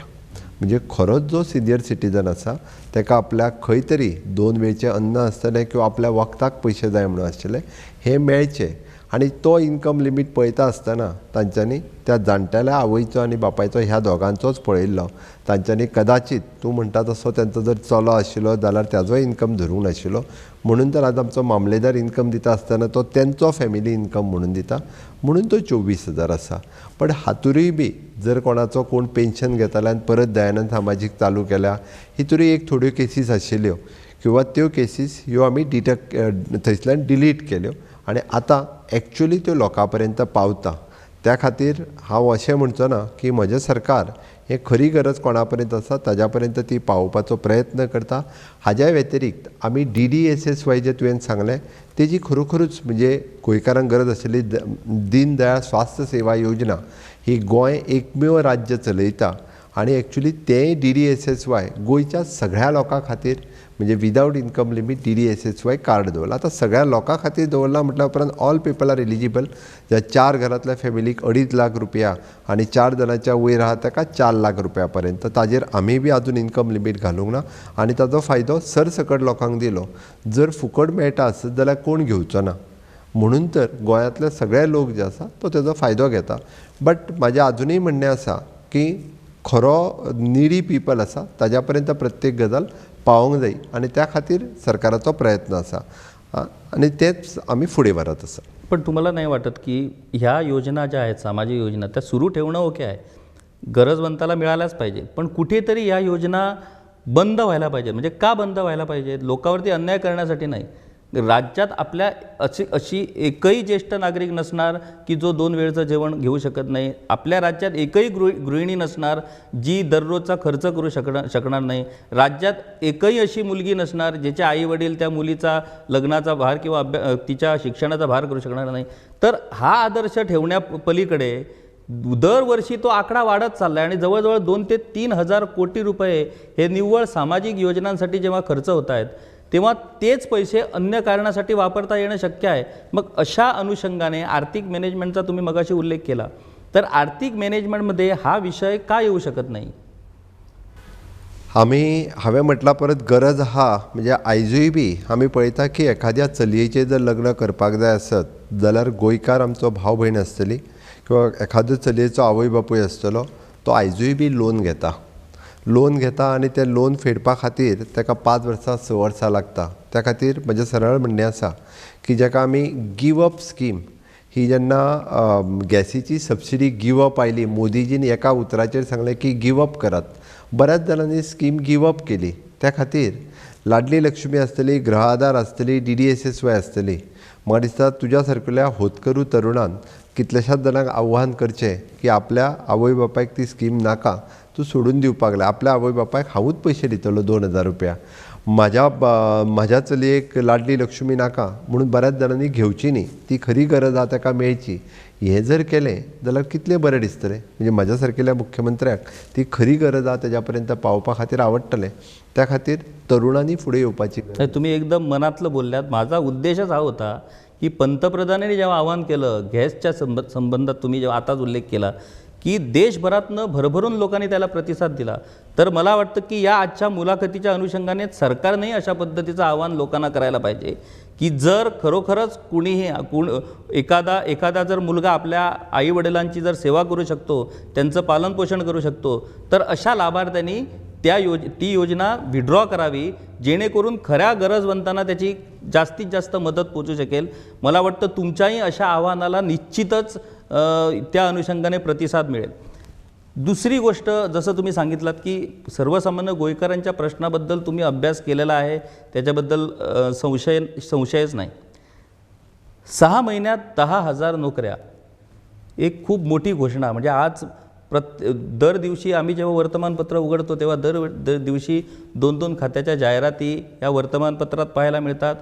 म्हणजे खरोच जो सिनियर सिटीजन आसा ताका आपल्याक खंय तरी 2 वेळचें अन्न आसतलें किंवा आपल्या वखदाक पयशे जाय म्हणून आसतले हे मेळचे. आनी तो इनकम लिमीट पळयता आसतना तांच्यांनी त्या जाणटेल्या आवयचो आनी बापायचो ह्या दोगांचोच पळयल्लो. तांच्यांनी कदाचित तूं म्हणटा तसो तांचो जर चलो आशिल्लो जाल्यार ताजो इनकम धरूंक नाशिल्लो. म्हणून तर आज आमचो मामलेदार इनकम दिता आसतना तो तेंचो फॅमिली इनकम म्हणून दिता. म्हणून तो 24,000 आसा. पण हातूरूय बी जर कोणाचो कोण पेन्शन घेताल्यान परत दयानंद सामाजीक चालू केल्या, हितूरूय एक थोड्यो केसीस आशिल्ल्यो किंवा त्यो केसीस ह्यो आमी थंयसल्यान डिलीट केल्यो आनी आतां एक्चुअली त्यो लोकां पर्यंत पावता. त्या खातीर हांव अशें म्हणचो ना की म्हजें सरकार हें खरी गरज कोणा पर्यंत आसा ताज्या पर्यंत ती पावोवपाचो प्रयत्न करता. हाज्या व्यतिरिक्त आमी DDSSY जे तुवें सांगलें तेजी खरोखरूच म्हणजे गोंयकारांक गरज आशिल्ली दीन दयाळ स्वास्थ्य सेवा योजना ही गोंय एकमेव राज्य चलयता. आनी एक्चुअली तेंय DDSSY गोंयच्या सगळ्या लोकां खातीर म्हणजे without income limit DDSSY card दवरला. आतां सगळ्या लोकां खातीर दवरला म्हटल्या उपरांत ऑल पीपल आर एलिजिबल. ज्या 4 घरांतल्या फॅमिलीक 2.5 लाख रुपया आनी 4 जाणांच्या वयर आहा ताका 4 लाख रुपया पर्यंत. ताजेर आमी बी आजून इनकम लिमीट घालूंक ना आनी ताजो फायदो सरसकट लोकांक दिलो. जर फुकट मेळटा आसत जाल्यार कोण घेवचो ना. म्हणून तर गोंयांतले सगळे लोक जे आसा तो तेजो फायदो घेता. बट म्हाजें आजुनूय म्हणणें आसा की खरो निडी पीपल आसा ताज्या पर्यंत प्रत्येक गजाल पावोंक जाय आनी त्या खातीर सरकाराचो प्रयत्न आसा आनी तेच आमी फुडें व्हरत आसा. पण तुम्हाला नाही वाटत की ह्या योजना ज्या आहेत सामाजिक योजना त्या सुरू ठेवणं ओके आहे, गरजवंताला मिळाल्याच पाहिजे, पण कुठेतरी या योजना बंद व्हायला पाहिजे. म्हणजे का बंद व्हायला पाहिजे? लोकांवरती अन्याय करण्यासाठी नाही. राज्यात आपल्या अशी एकही ज्येष्ठ नागरिक नसणार की जो 2 वेळचं जेवण घेऊ शकत नाही. आपल्या राज्यात एकही गृहिणी नसणार जी दररोजचा खर्च करू शकणार नाही. राज्यात एकही अशी मुलगी नसणार ज्याचे आई वडील त्या मुलीचा लग्नाचा भार किंवा तिच्या शिक्षणाचा भार करू शकणार नाही. तर हा आदर्श ठेवण्या पलीकडे दरवर्षी तो आकडा वाढत चालला आहे आणि जवळजवळ 2 ते 3 हजार कोटी रुपये हे निव्वळ सामाजिक योजनांसाठी जेव्हा खर्च होत आहेत तेव्हा तेच पैसे अन्य कारणासाठी वापरता येणं शक्य आहे. मग अशा अनुषंगाने आर्थिक मॅनेजमेंटचा तुम्ही मगाशी उल्लेख केला, तर आर्थिक मॅनेजमेंटमध्ये हा विषय का येऊ शकत नाही? हांवें म्हटलां परत गरज आहा म्हणजे आयजूय बी आमी पळयता की एखाद्या चलयेचें जर लग्न करपाक जाय आसत जाल्यार गोंयकार आमचो भाव भयण आसतली किंवा एखादो चलयेचो आवय बापूय आसतलो तो आयजूय बी लोन घेता आनी तें लोन फेडपा खातीर ताका 5 वर्सां 6 वर्सां लागता. त्या खातीर म्हजें सरळ म्हणणें आसा की जाका आमी गिव अप स्कीम ही जेन्ना गॅसीची सबसिडी गिव अप आयली, मोदीजीन एका उतराचेर सांगलें की गिव अप करात. बऱ्याच जाणांनी स्कीम गिव अप केली. त्या खातीर लाडली लक्ष्मी आसतली, गृह आधार आसतली, DDSSY आसतली. म्हाका दिसता तुज्या सारकेल्या होतकरू तरुणान कितल्याशाच जाणांक आव्हान करचें की आपल्या आवय बापायक ती स्कीम नाका, तूं सोडून दिवपाक लाय. आपल्या आवय बापायक हांवूच पयशे दितलो 2000 रुपया. म्हाज्या चलयेक लाडली लक्ष्मी नाका म्हणून बऱ्याच जाणांनी घेवची न्ही, ती खरी गरज आहा ताका मेळची. हें जर केलें जाल्यार कितलें बरें दिसतलें. म्हणजे म्हाज्या सारकेल्या मुख्यमंत्र्याक ती खरी गरज आहा तेज्या पर्यंत पावपा खातीर आवडटलें. त्या खातीर तरुणांनी फुडें येवपाची. तुम्ही एकदम मनातलं बोलल्यात. माझा उद्देशच हा होता की पंतप्रधानांनी जेव्हा आवाहन केलं गॅसच्या संबंधात, तुम्ही जेव्हा आताच उल्लेख केला की देशभरातनं भरभरून लोकांनी त्याला प्रतिसाद दिला, तर मला वाटतं की या आजच्या मुलाखतीच्या अनुषंगाने सरकारनेही अशा पद्धतीचं आवाहन लोकांना करायला पाहिजे की जर खरोखरच कुणीही एखादा जर मुलगा आपल्या आईवडिलांची जर सेवा करू शकतो, त्यांचं पालनपोषण करू शकतो, तर अशा लाभार्थ्यांनी ती योजना विड्रॉ करावी जेणेकरून खऱ्या गरजवंतांना त्याची जास्तीत जास्त मदत पोचू शकेल. मला वाटतं तुमच्याही अशा आव्हानाला निश्चितच त्या अनुषंगाने प्रतिसाद मिळेल. दुसरी गोष्ट, जसं तुम्ही सांगितलात की सर्वसामान्य गोयकरांच्या प्रश्नाबद्दल तुम्ही अभ्यास केलेला आहे, त्याच्याबद्दल संशयच नाही. 6 महिन्यात 10,000 नोकऱ्या, एक खूप मोठी घोषणा. म्हणजे आज दर दिवशी आम्ही जेव्हा वर्तमानपत्र उघडतो तेव्हा दर दिवशी 2-2 खात्याच्या जाहिराती या वर्तमानपत्रात पाहायला मिळतात.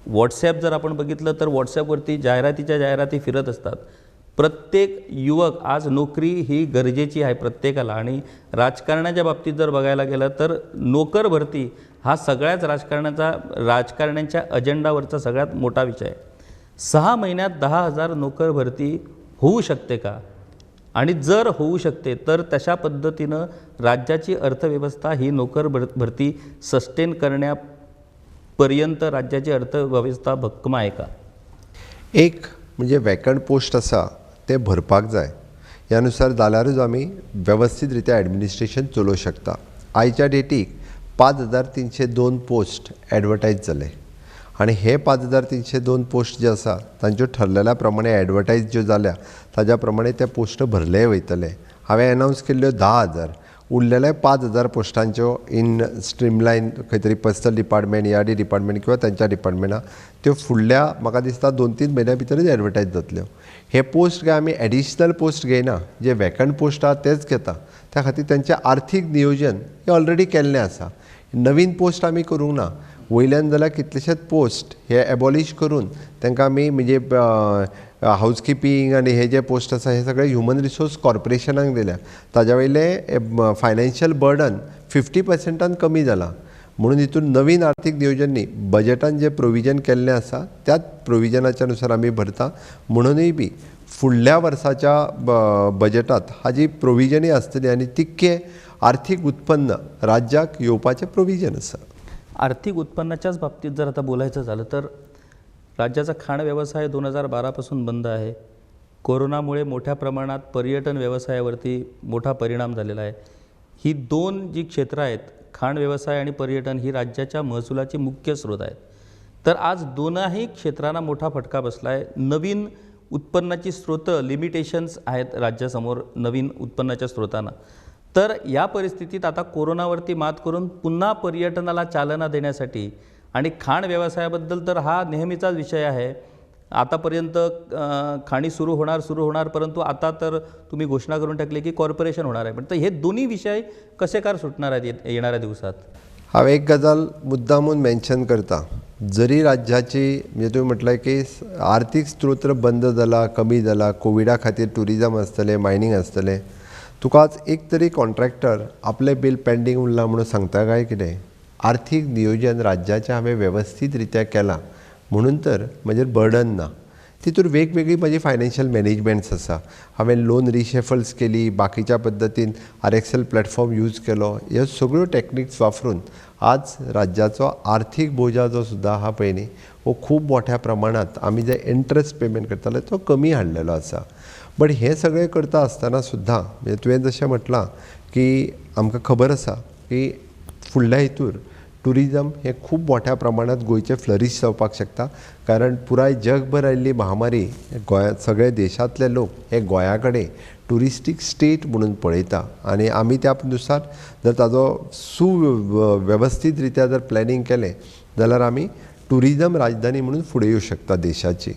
व्हॉट्सॲप जर आपण बघितलं तर व्हॉट्सॲपवरती जाहिराती फिरत असतात. प्रत्येक युवक, आज नोकरी ही गरजेची आहे प्रत्येकाला. आणि राजकारणाच्या बाबतीत जर बघायला गेलं तर नोकर भरती हा सगळ्याच राजकारण्यांच्या अजेंडावरचा सगळ्यात मोठा विषय आहे. 6 महिन्यात 10,000 नोकर भरती होऊ शकते का? आणि जर होऊ शकते तर तशा पद्धतीनं राज्याची अर्थव्यवस्था ही नोकर भरती सस्टेन करण्यापर्यंत राज्याची अर्थव्यवस्था भक्कम आहे का? एक म्हणजे वॅकंट पोस्ट आसा ते भरपाक जाय. ह्या नुसार जाल्यारूच आमी वेवस्थीत रित्या ॲडमिनिस्ट्रेशन चलोवंक शकता. आयच्या डेटीक 5,302 पोस्ट ॲडवर्टायज जाले आनी हे 5,302 पोस्ट जे आसा तांच्यो ठरलेल्या प्रमाणे ॲडवर्टायज ज्यो जाल्या ताज्या प्रमाणे ते पोस्ट भरले वयतले. हांवें अनावन्स केल्ल्यो 10,000, उरलेले 5,000 पोस्टांच्यो इन स्ट्रीमलायन खंय तरी पर्सनल डिपार्टमेंट, ERD डिपार्टमेंट किंवा तांच्या डिपार्टमेंटां त्यो फुडल्या म्हाका दिसता 2-3 म्हयन्या भितरच ॲडवर्टायज जातल्यो. हे पोस्ट काय आमी एडिशनल पोस्ट घेयना, जे वॅकंट पोस्ट आहा तेच घेता. त्या खातीर तांचें आर्थीक नियोजन हे ऑलरेडी केल्लें आसा. नवीन पोस्ट आमी करूंक ना. वयल्यान जाल्यार कितलेशेच पोस्ट हे एबॉलिश करून तांकां आमी म्हणजे हावजकिपींग आनी हे जे पोस्ट आसा हे सगळे ह्युमन रिसोर्स कॉर्पोरेशनाक दिल्या. ताज्या वयले फायनान्शियल बर्डन 50% कमी जाला. म्हणून हितून नवीन आर्थीक नियोजन न्ही, बजेटान जे प्रोविजन केल्लें आसा त्याच प्रोविजनाच्या नुसार आमी भरता. म्हणूनय बी फुडल्या वर्साच्या बजेटांत हाजी प्रोविजनय आसतली आनी तितके आर्थीक उत्पन्न राज्याक येवपाचें प्रोविजन आसा. आर्थिक उत्पन्नाच्याच बाबतीत जर आता बोलायचं झालं तर राज्याचा खाण व्यवसाय 2012 पासून बंद आहे. कोरोनामुळे मोठ्या प्रमाणात पर्यटन व्यवसायावरती मोठा परिणाम झालेला आहे. ही 2 जी क्षेत्र आहेत, खाण व्यवसाय आणि पर्यटन, ही राज्याच्या महसुलाची मुख्य स्रोत आहेत. तर आज दोनही क्षेत्रांना मोठा फटका बसला आहे. नवीन उत्पन्नाची स्रोतं, लिमिटेशन्स आहेत राज्यासमोर नवीन उत्पन्नाच्या स्रोतांना. तर या परिस्थितीत आता कोरोनावरती मात करून पुन्हा पर्यटनाला चालना देण्यासाठी आणि खाण व्यवसायाबद्दल तर हा नेहमीचाच विषय आहे. आतापर्यंत खाणी सुरू होणार परंतु आता तर तुम्ही घोषणा करून टाकली की कॉर्पोरेशन होणार आहे. पण तर हे दोन्ही विषय कसे काय सुटणार आहेत येणाऱ्या दिवसात? हांव एक गजाल मुद्दामून मेन्शन करता. जरी राज्याची म्हणजे तुम्ही म्हटलं की आर्थीक स्त्रोत बंद जाला, कमी जाला, कोविडा खातीर टुरिजम आसतलें, मायनींग आसतलें, तुका आज एक तरी कॉन्ट्रॅक्टर आपलें बील पेंडींग उरलां म्हणून सांगता काय कितें? आर्थीक नियोजन राज्याचें हांवें वेवस्थीत रित्या केलां म्हणून तर म्हजेर बर्डन ना. तितूर वेगवेगळी म्हजी फायनान्शियल मॅनेजमेंट्स आसा. हांवें लोन रिशेफल्स केली, बाकीच्या पद्दतीन आरएक्सेल प्लॅटफॉर्म यूज केलो. ह्यो सगळ्यो टॅक्निक्स वापरून आज राज्याचो आर्थीक बोजा जो सुद्दां आहा पळय न्ही, हो खूब मोठ्या प्रमाणांत आमी जे इंट्रस्ट पेमेंट करताले तो कमी हाडलेलो आसा. बट हें सगळें करता आसतना सुद्दां म्हणजे तुवें जशें म्हटलां की आमकां खबर आसा की फुडल्या हितूर टुरिजम हें खूब मोठ्या प्रमाणांत गोंयचें फ्लरीश जावपाक शकता. कारण पुराय जगभर आयिल्ली महामारी गोंयांत सगळे देशांतले लोक हे गोंया कडेन टुरिस्टीक स्टेट म्हणून पळयता आनी आमी त्या नुसार जर ताजो सुवेवस्थीत रित्या जर प्लॅनिंग केलें जाल्यार आमी टुरिजम राजधानी म्हणून फुडें येवंक शकता देशाची.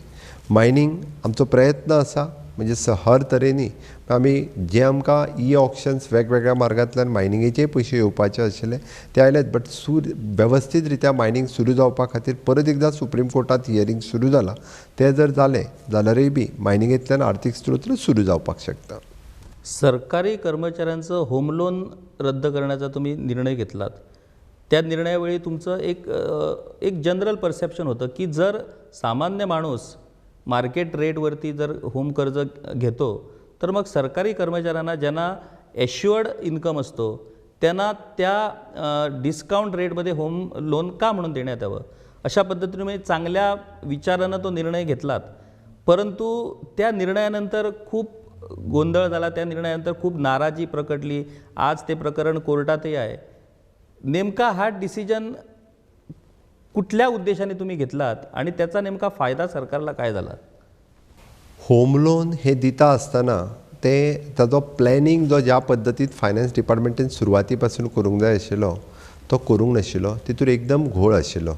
मायनींग आमचो प्रयत्न आसा म्हणजे हर तरेनी आमी जे आमकां ऑक्शन्स वेगवेगळ्या मार्गांतल्यान मायनिंगेचे पयशे येवपाचे आशिल्ले ते आयलेत. बट वेवस्थीत रित्या मायनींग सुरू जावपा खातीर परत एकदां सुप्रीम कोर्टांत हियरींग सुरू जालां. तें जर जालें जाल्यारय बी मायनिंगेंतल्यान आर्थीक स्त्रोत सुरू जावपाक शकता. सरकारी कर्मचाऱ्यांचं होम लोन रद्द करण्याचा तुम्ही निर्णय घेतलात. त्या निर्णयावेळी तुमचं एक जनरल परसेप्शन होतं की जर सामान्य माणूस मार्केट रेटवरती जर होम कर्ज घेतो तर मग सरकारी कर्मचाऱ्यांना ज्यांना ॲश्युअर्ड इन्कम असतो त्यांना त्या डिस्काउंट रेटमध्ये होम लोन का म्हणून देण्यात यावं. अशा पद्धतीने म्हणजे चांगल्या विचारानं तो निर्णय घेतलात. परंतु त्या निर्णयानंतर खूप गोंधळ झाला, त्या निर्णयानंतर खूप नाराजी प्रकटली. आज ते प्रकरण कोर्टातही आहे. नेमका हा डिसिजन कुठल्या उद्देशाने तुम्ही घेतलात आणि त्याचा नेमका फायदा सरकारला काय झाला? होम लोन हे दिता आसतना ताजो प्लॅनिंग जो ज्या पद्दतीन फायनान्स डिपार्टमेंटान सुरवाती पासून करूंक जाय आशिल्लो तो करूंक नाशिल्लो. तितूर एकदम घोळ आशिल्लो.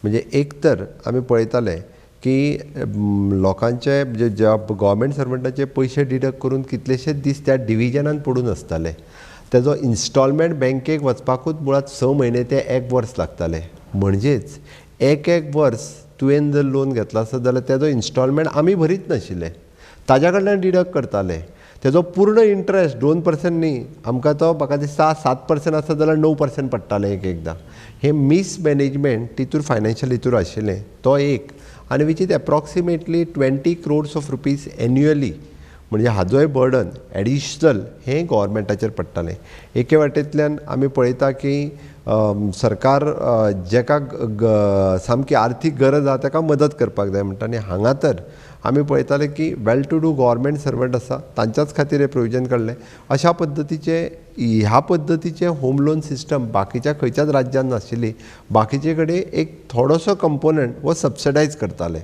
म्हणजे एक तर आमी पळयताले की लोकांचे ज्या गव्हर्मेंट सर्वंटाचे पयशे डिडक्ट करून कितलेशेच दीस त्या डिविजनान पडून आसताले. तेजो इन्स्टॉलमेंट बँकेक वचपाकूच मुळात 6 म्हयने ते 1 वर्स लागताले. म्हणजेच एक वर्स तुवें जर लोन घेतलो आसत जाल्यार तेजो इन्स्टॉलमेंट आमी भरीत नाशिल्ले, ताज्या कडल्यान डिडक्ट करताले. तेजो पूर्ण इंट्रस्ट 2% न्ही, आमकां तो म्हाका दिसता 7% आसत जाल्यार 9% पडटाले एकदां. हे मिसमॅनेजमेंट तितूर फायनान्शियल हितूर आशिल्लें तो एक. आनी which is approximately 20 crores of rupees annually. म्हणजे हाजोय बर्डन एडिशनल हें गव्हर्मेंटाचेर पडटालें. एके वाटेंतल्यान आमी पळयता की सरकार जेका सामकी आर्थीक गरज आसा ताका मदत करपाक जाय म्हणटा. आनी हांगा तर आमी पळयताले की वेल टू डू गव्हर्मेंट सर्वंट आसा तांच्याच खातीर हे प्रोविजन काडलें. अशा पद्दतीचे ह्या पद्दतीचे होम लोन सिस्टम बाकीच्या खंयच्याच राज्यांत नाशिल्ली. बाकीचे कडेन एक थोडोसो कंपोनंट वो सबसिडायज करताले.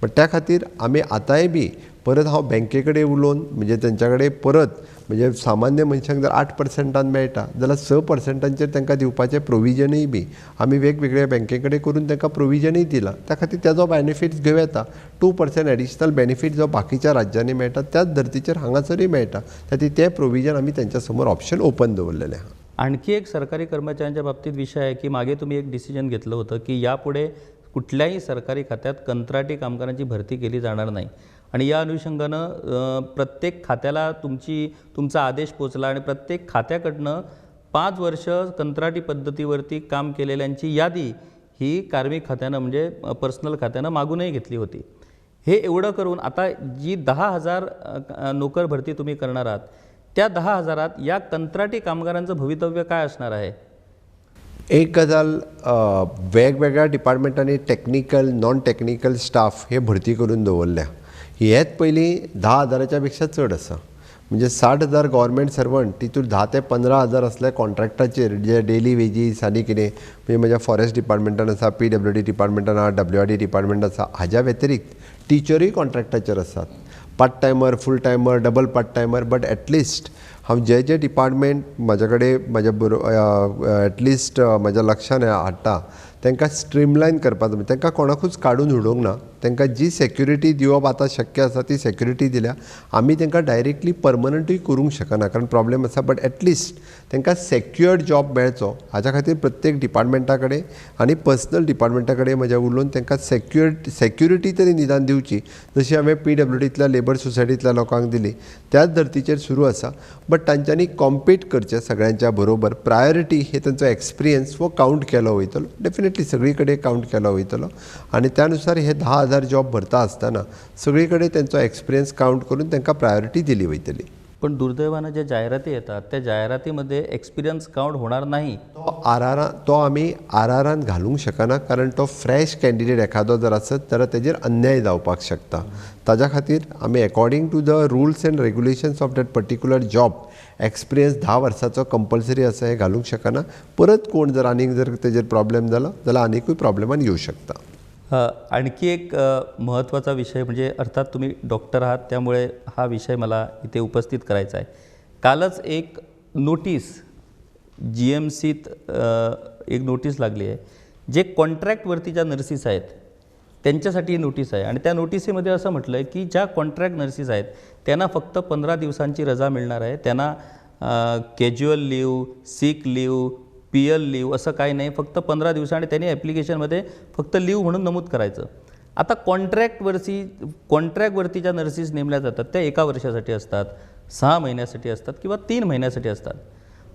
बट त्या खातीर आमी आतांय बी परत हांव बँके कडेन उलोवन म्हणजे तेंच्या कडेन परत म्हणजे सामान्य मनशाक जर 8% मेळटा जाल्यार 6%चेर तांकां दिवपाचें प्रोविजनूय बी आमी वेगवेगळ्या बँके कडेन करून तांकां प्रोविजनूय दिलां. त्या खातीर तेजो बेनिफीट घेवं येता. 2% एडिशनल बेनिफीट जो बाकीच्या राज्यांनी मेळटा त्याच धर्तीचेर हांगासरूय मेळटा. खातीर तें प्रोविजन आमी तेंच्या समोर ऑप्शन ओपन दवरलेलें आहा. आणखी एक सरकारी कर्मचाऱ्यांच्या बाबतीत विषय आहे की मागे तुम्ही एक डिसिजन घेतलं होतं की यापुढे कुठल्याही सरकारी खात्यात कंत्राटी कामगारांची भरती केली जाणार नाही. आणि या अनुषंगानं प्रत्येक खात्याला तुमचा आदेश पोचला आणि प्रत्येक खात्याकडनं 5 वर्ष कंत्राटी पद्धतीवरती काम केलेल्यांची यादी ही कार्मिक खात्यानं म्हणजे पर्सनल खात्यानं मागूनही घेतली होती. हे एवढं करून आता जी 10,000 नोकर भरती तुम्ही करणार आहात त्या 10,000त या कंत्राटी कामगारांचं भवितव्य काय असणार आहे? एक गजाल वेगवेगळ्या डिपार्टमेंटांनी टेक्निकल नॉन टेक्निकल स्टाफ हे भरती करून दवरल्या. हेच पयलीं 10,000च्या पेक्षा चड आसा. म्हणजे 60,000 गव्हर्मेंट सर्वंट तितूर 10 ते 15,000 असले कॉन्ट्रॅक्टाचेर जे डेली वेजीस आनी कितें म्हणजे म्हज्या फॉरेस्ट डिपार्टमेंटान आसा, PWD डिपार्टमेंटान आसा, WRD डिपार्टमेंट आसा. हाज्या व्यतिरिक्त टिचरूय कॉन्ट्रॅक्टाचेर आसात. Part timer, full timer, double part timer. But at least हांव जे डिपार्टमेंट म्हाजे कडेन एटलिस्ट म्हाज्या लक्षान हाडटा तांकां स्ट्रीमलायन करपाक जाय, तांकां कोणाकूच काडून उडोवंक ना. तांकां जी सेक्युरिटी दिवप आतां शक्य आसा ती सेक्युरिटी दिल्या. आमी तांकां डायरेक्टली परमनंटूय करूंक शकना कारण प्रॉब्लेम आसा, बट एटलिस्ट तांकां सेक्युअर्ड जॉब मेळचो हाच्या खातीर प्रत्येक डिपार्टमेंटा कडेन आनी पर्सनल डिपार्टमेंटा कडेन म्हज्या उलोवन तांकां सेक्युरिटी तरी निदान दिवची, जशी हांवें PWDंतल्या लेबर सोसायटींतल्या लोकांक दिली त्याच धर्तीचेर सुरू आसा. बट तांच्यांनी कॉम्पीट करचें सगळ्यांच्या बरोबर. प्रायोरिटी हे तांचो एक्सपिरियन्स वो कावंट केलो वयतलो, डेफिनेटली सगळी कडेन कावंट केलो वयतलो आनी त्यानुसार हे 10,000 जॉब भरता आसतना सगळी कडेन तांचो एक्सपिरियन्स कावंट करून तांकां प्रायोरिटी दिली वयतली. पण दुर्दैवानं ज्या जाहिराती येतात त्या जाहिरातीमध्ये एक्सपिरियन्स काउंट होणार नाही. तो आमी आरआरान घालूंक शकना कारण तो फ्रेश कॅन्डिडेट एखादो जर आसत जाल्यार तेजेर अन्याय जावपाक शकता. ताज्या खातीर आमी according to the rules and regulations of that particular job experience 10 वर्सांचो कंपल्सरी आसा हे घालूंक शकना. परत कोण जर आनीक जर तेजेर प्रॉब्लेम जालो जाल्यार आनीकूय प्रॉब्लेमान येवं शकता. आणखी एक महत्त्वाचा विषय म्हणजे अर्थात तुम्ही डॉक्टर आहात त्यामुळे हा विषय मला इथे उपस्थित करायचा आहे. कालच एक नोटीस GMCत एक नोटीस लागली आहे. जे कॉन्ट्रॅक्टवरती ज्या नर्सिस आहेत त्यांच्यासाठी ही नोटीस आहे आणि त्या नोटिसीमध्ये असं म्हटलं आहे की ज्या कॉन्ट्रॅक्ट नर्सिस आहेत त्यांना फक्त 15 दिवसांची रजा मिळणार आहे. त्यांना कॅज्युअल लिव्ह, सिक लिव्ह, PL लिव्ह असं काही नाही, फक्त 15 दिवस आणि त्यांनी ॲप्लिकेशनमध्ये फक्त लिव्ह म्हणून नमूद करायचं. आता कॉन्ट्रॅक्टवरती ज्या नर्सिस नेमल्या जातात त्या 1 वर्षासाठी असतात, 6 महिन्यासाठी असतात किंवा 3 महिन्यासाठी असतात.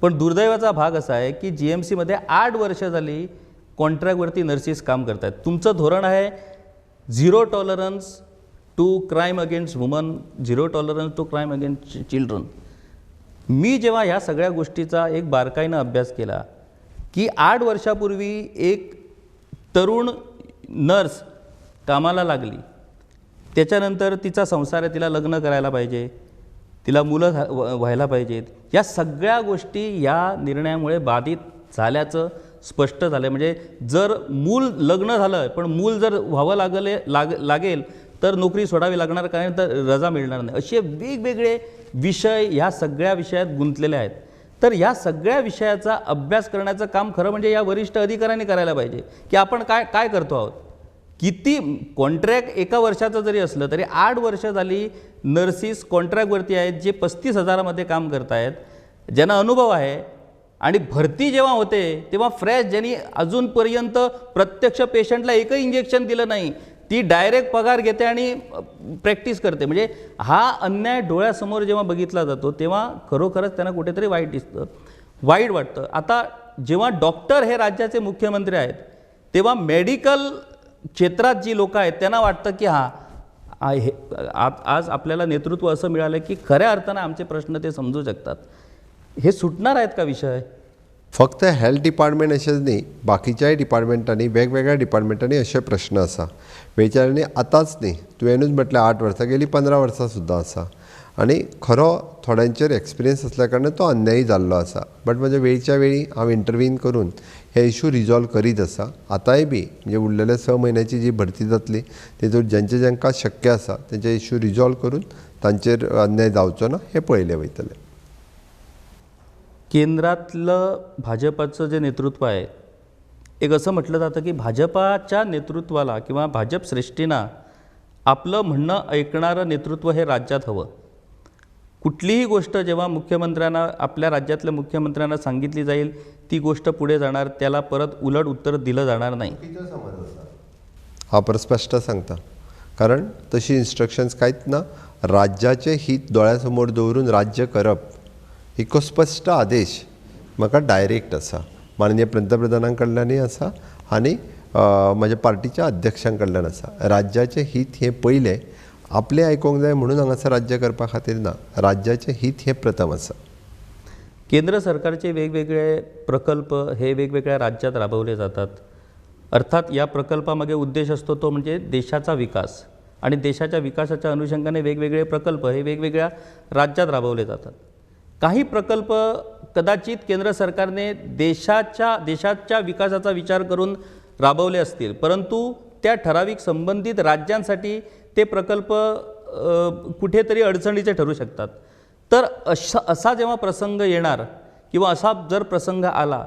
पण दुर्दैवाचा भाग असा आहे की GMCमध्ये 8 वर्ष झाली कॉन्ट्रॅक्टवरती नर्सिस काम करत आहेत. तुमचं धोरण आहे zero tolerance to crime against women, zero tolerance to crime against children. मी जेव्हा ह्या सगळ्या गोष्टीचा एक बारकाईनं अभ्यास केला की 8 वर्षापूर्वी एक तरुण नर्स कामाला लागली, त्याच्यानंतर तिचा संसार आहे, तिला लग्न करायला पाहिजे, तिला मुलं व्हायला पाहिजेत. या सगळ्या गोष्टी या निर्णयामुळे बाधित झाल्याचं स्पष्ट झालं. म्हणजे जर मूल लग्न झालं पण मूल जर व्हावं लागेल तर नोकरी सोडावी लागणार, कारण तर रजा मिळणार नाही. असे वेगवेगळे विषय ह्या सगळ्या विषयात गुंतलेले आहेत. तर या सगळ्या विषयाचा अभ्यास करण्याचं काम खरं म्हणजे या वरिष्ठ अधिकाऱ्यांनी करायला पाहिजे की आपण काय करतो आहोत. किती कॉन्ट्रॅक्ट 1 वर्षाचं जरी असलं तरी 8 वर्ष झाली नर्सिस कॉन्ट्रॅक्टवरती आहेत जे 35,000मध्ये काम करत आहेत, ज्यांना अनुभव आहे. आणि भरती जेव्हा होते तेव्हा फ्रेश, ज्यांनी अजूनपर्यंत प्रत्यक्ष पेशंटला एकही इंजेक्शन दिलं नाही, ती डायरेक्ट पगार घेते आणि प्रॅक्टिस करते. म्हणजे हा अन्याय डोळ्यासमोर जेव्हा बघितला जातो तेव्हा खरोखरच त्यांना कुठेतरी वाईट वाटतं. आता जेव्हा डॉक्टर हे राज्याचे मुख्यमंत्री आहेत तेव्हा मेडिकल क्षेत्रात जी लोक आहेत त्यांना वाटतं की आज आपल्याला नेतृत्व असं मिळालं की खऱ्या अर्थानं आमचे प्रश्न ते समजू शकतात. हे सुटणार आहेत का विषय? फक्त हेल्थ डिपार्टमेंट अशेंच न्ही, बाकीच्याय डिपार्टमेंटांनी वेगवेगळ्या डिपार्टमेंटांनी असे प्रश्न आसा. वेचारांनी आतांच न्ही, तुवेंनूच म्हटलें 8 वर्सां गेली, 15 वर्सां सुद्दां आसा. आनी खरो थोड्यांचेर एक्सपिरियन्स असल्या कारणान तो अन्यायी जाल्लो आसा. बट म्हज्या वेळच्या वेळी हांव इंटरव्हीन करून हे इशू रिजॉल्व करीत आसा. आतांय बी म्हणजे उरलेल्या 6 म्हयन्याची जी भरती जातली तेतूर जांकां शक्य आसा तेंचे इशू रिजॉल्व करून तांचेर अन्याय जावचो ना हे पळयलें वयतलें. केंद्रातलं भाजपाचं जे नेतृत्व आहे, एक असं म्हटलं जातं की भाजपाच्या नेतृत्वाला किंवा भाजप श्रेष्ठींना आपलं म्हणणं ऐकणारं नेतृत्व हे राज्यात हवं. कुठलीही गोष्ट जेव्हा मुख्यमंत्र्यांना, आपल्या राज्यातल्या मुख्यमंत्र्यांना सांगितली जाईल ती गोष्ट पुढे जाणार, त्याला परत उलट उत्तर दिलं जाणार नाही. हा स्पष्ट सांगता, कारण तशी इन्स्ट्रक्शन्स कांयच ना. राज्याचे हित दोळ्यासमोर दवरून राज्य करप इको स्पश्ट आदेश म्हाका डायरेक्ट आसा, माननीय पंतप्रधानां कडल्यानूय आसा आनी म्हज्या पार्टीच्या अध्यक्षां कडल्यान आसा. राज्याचें हित हे पयलें, आपलें आयकोंक जाय म्हणून हांगासर राज्य करपा खातीर ना, राज्याचें हित हे प्रथम आसा. केंद्र सरकारचे वेगवेगळे प्रकल्प हे वेगवेगळ्या राज्यात राबवले जातात. अर्थात या प्रकल्पामागे उद्देश असतो तो म्हणजे देशाचा विकास, आणि देशाच्या विकासाच्या अनुषंगाने वेगवेगळे प्रकल्प हे वेगवेगळ्या राज्यात राबवले जातात. काही प्रकल्प कदाचित केंद्र सरकारने देशाच्या विकासाचा विचार करून राबवले असतील, परंतु त्या ठराविक संबंधित राज्यांसाठी ते प्रकल्प कुठेतरी अडचणीचे ठरू शकतात. तर असा जेव्हा प्रसंग येणार किंवा असा जर प्रसंग आला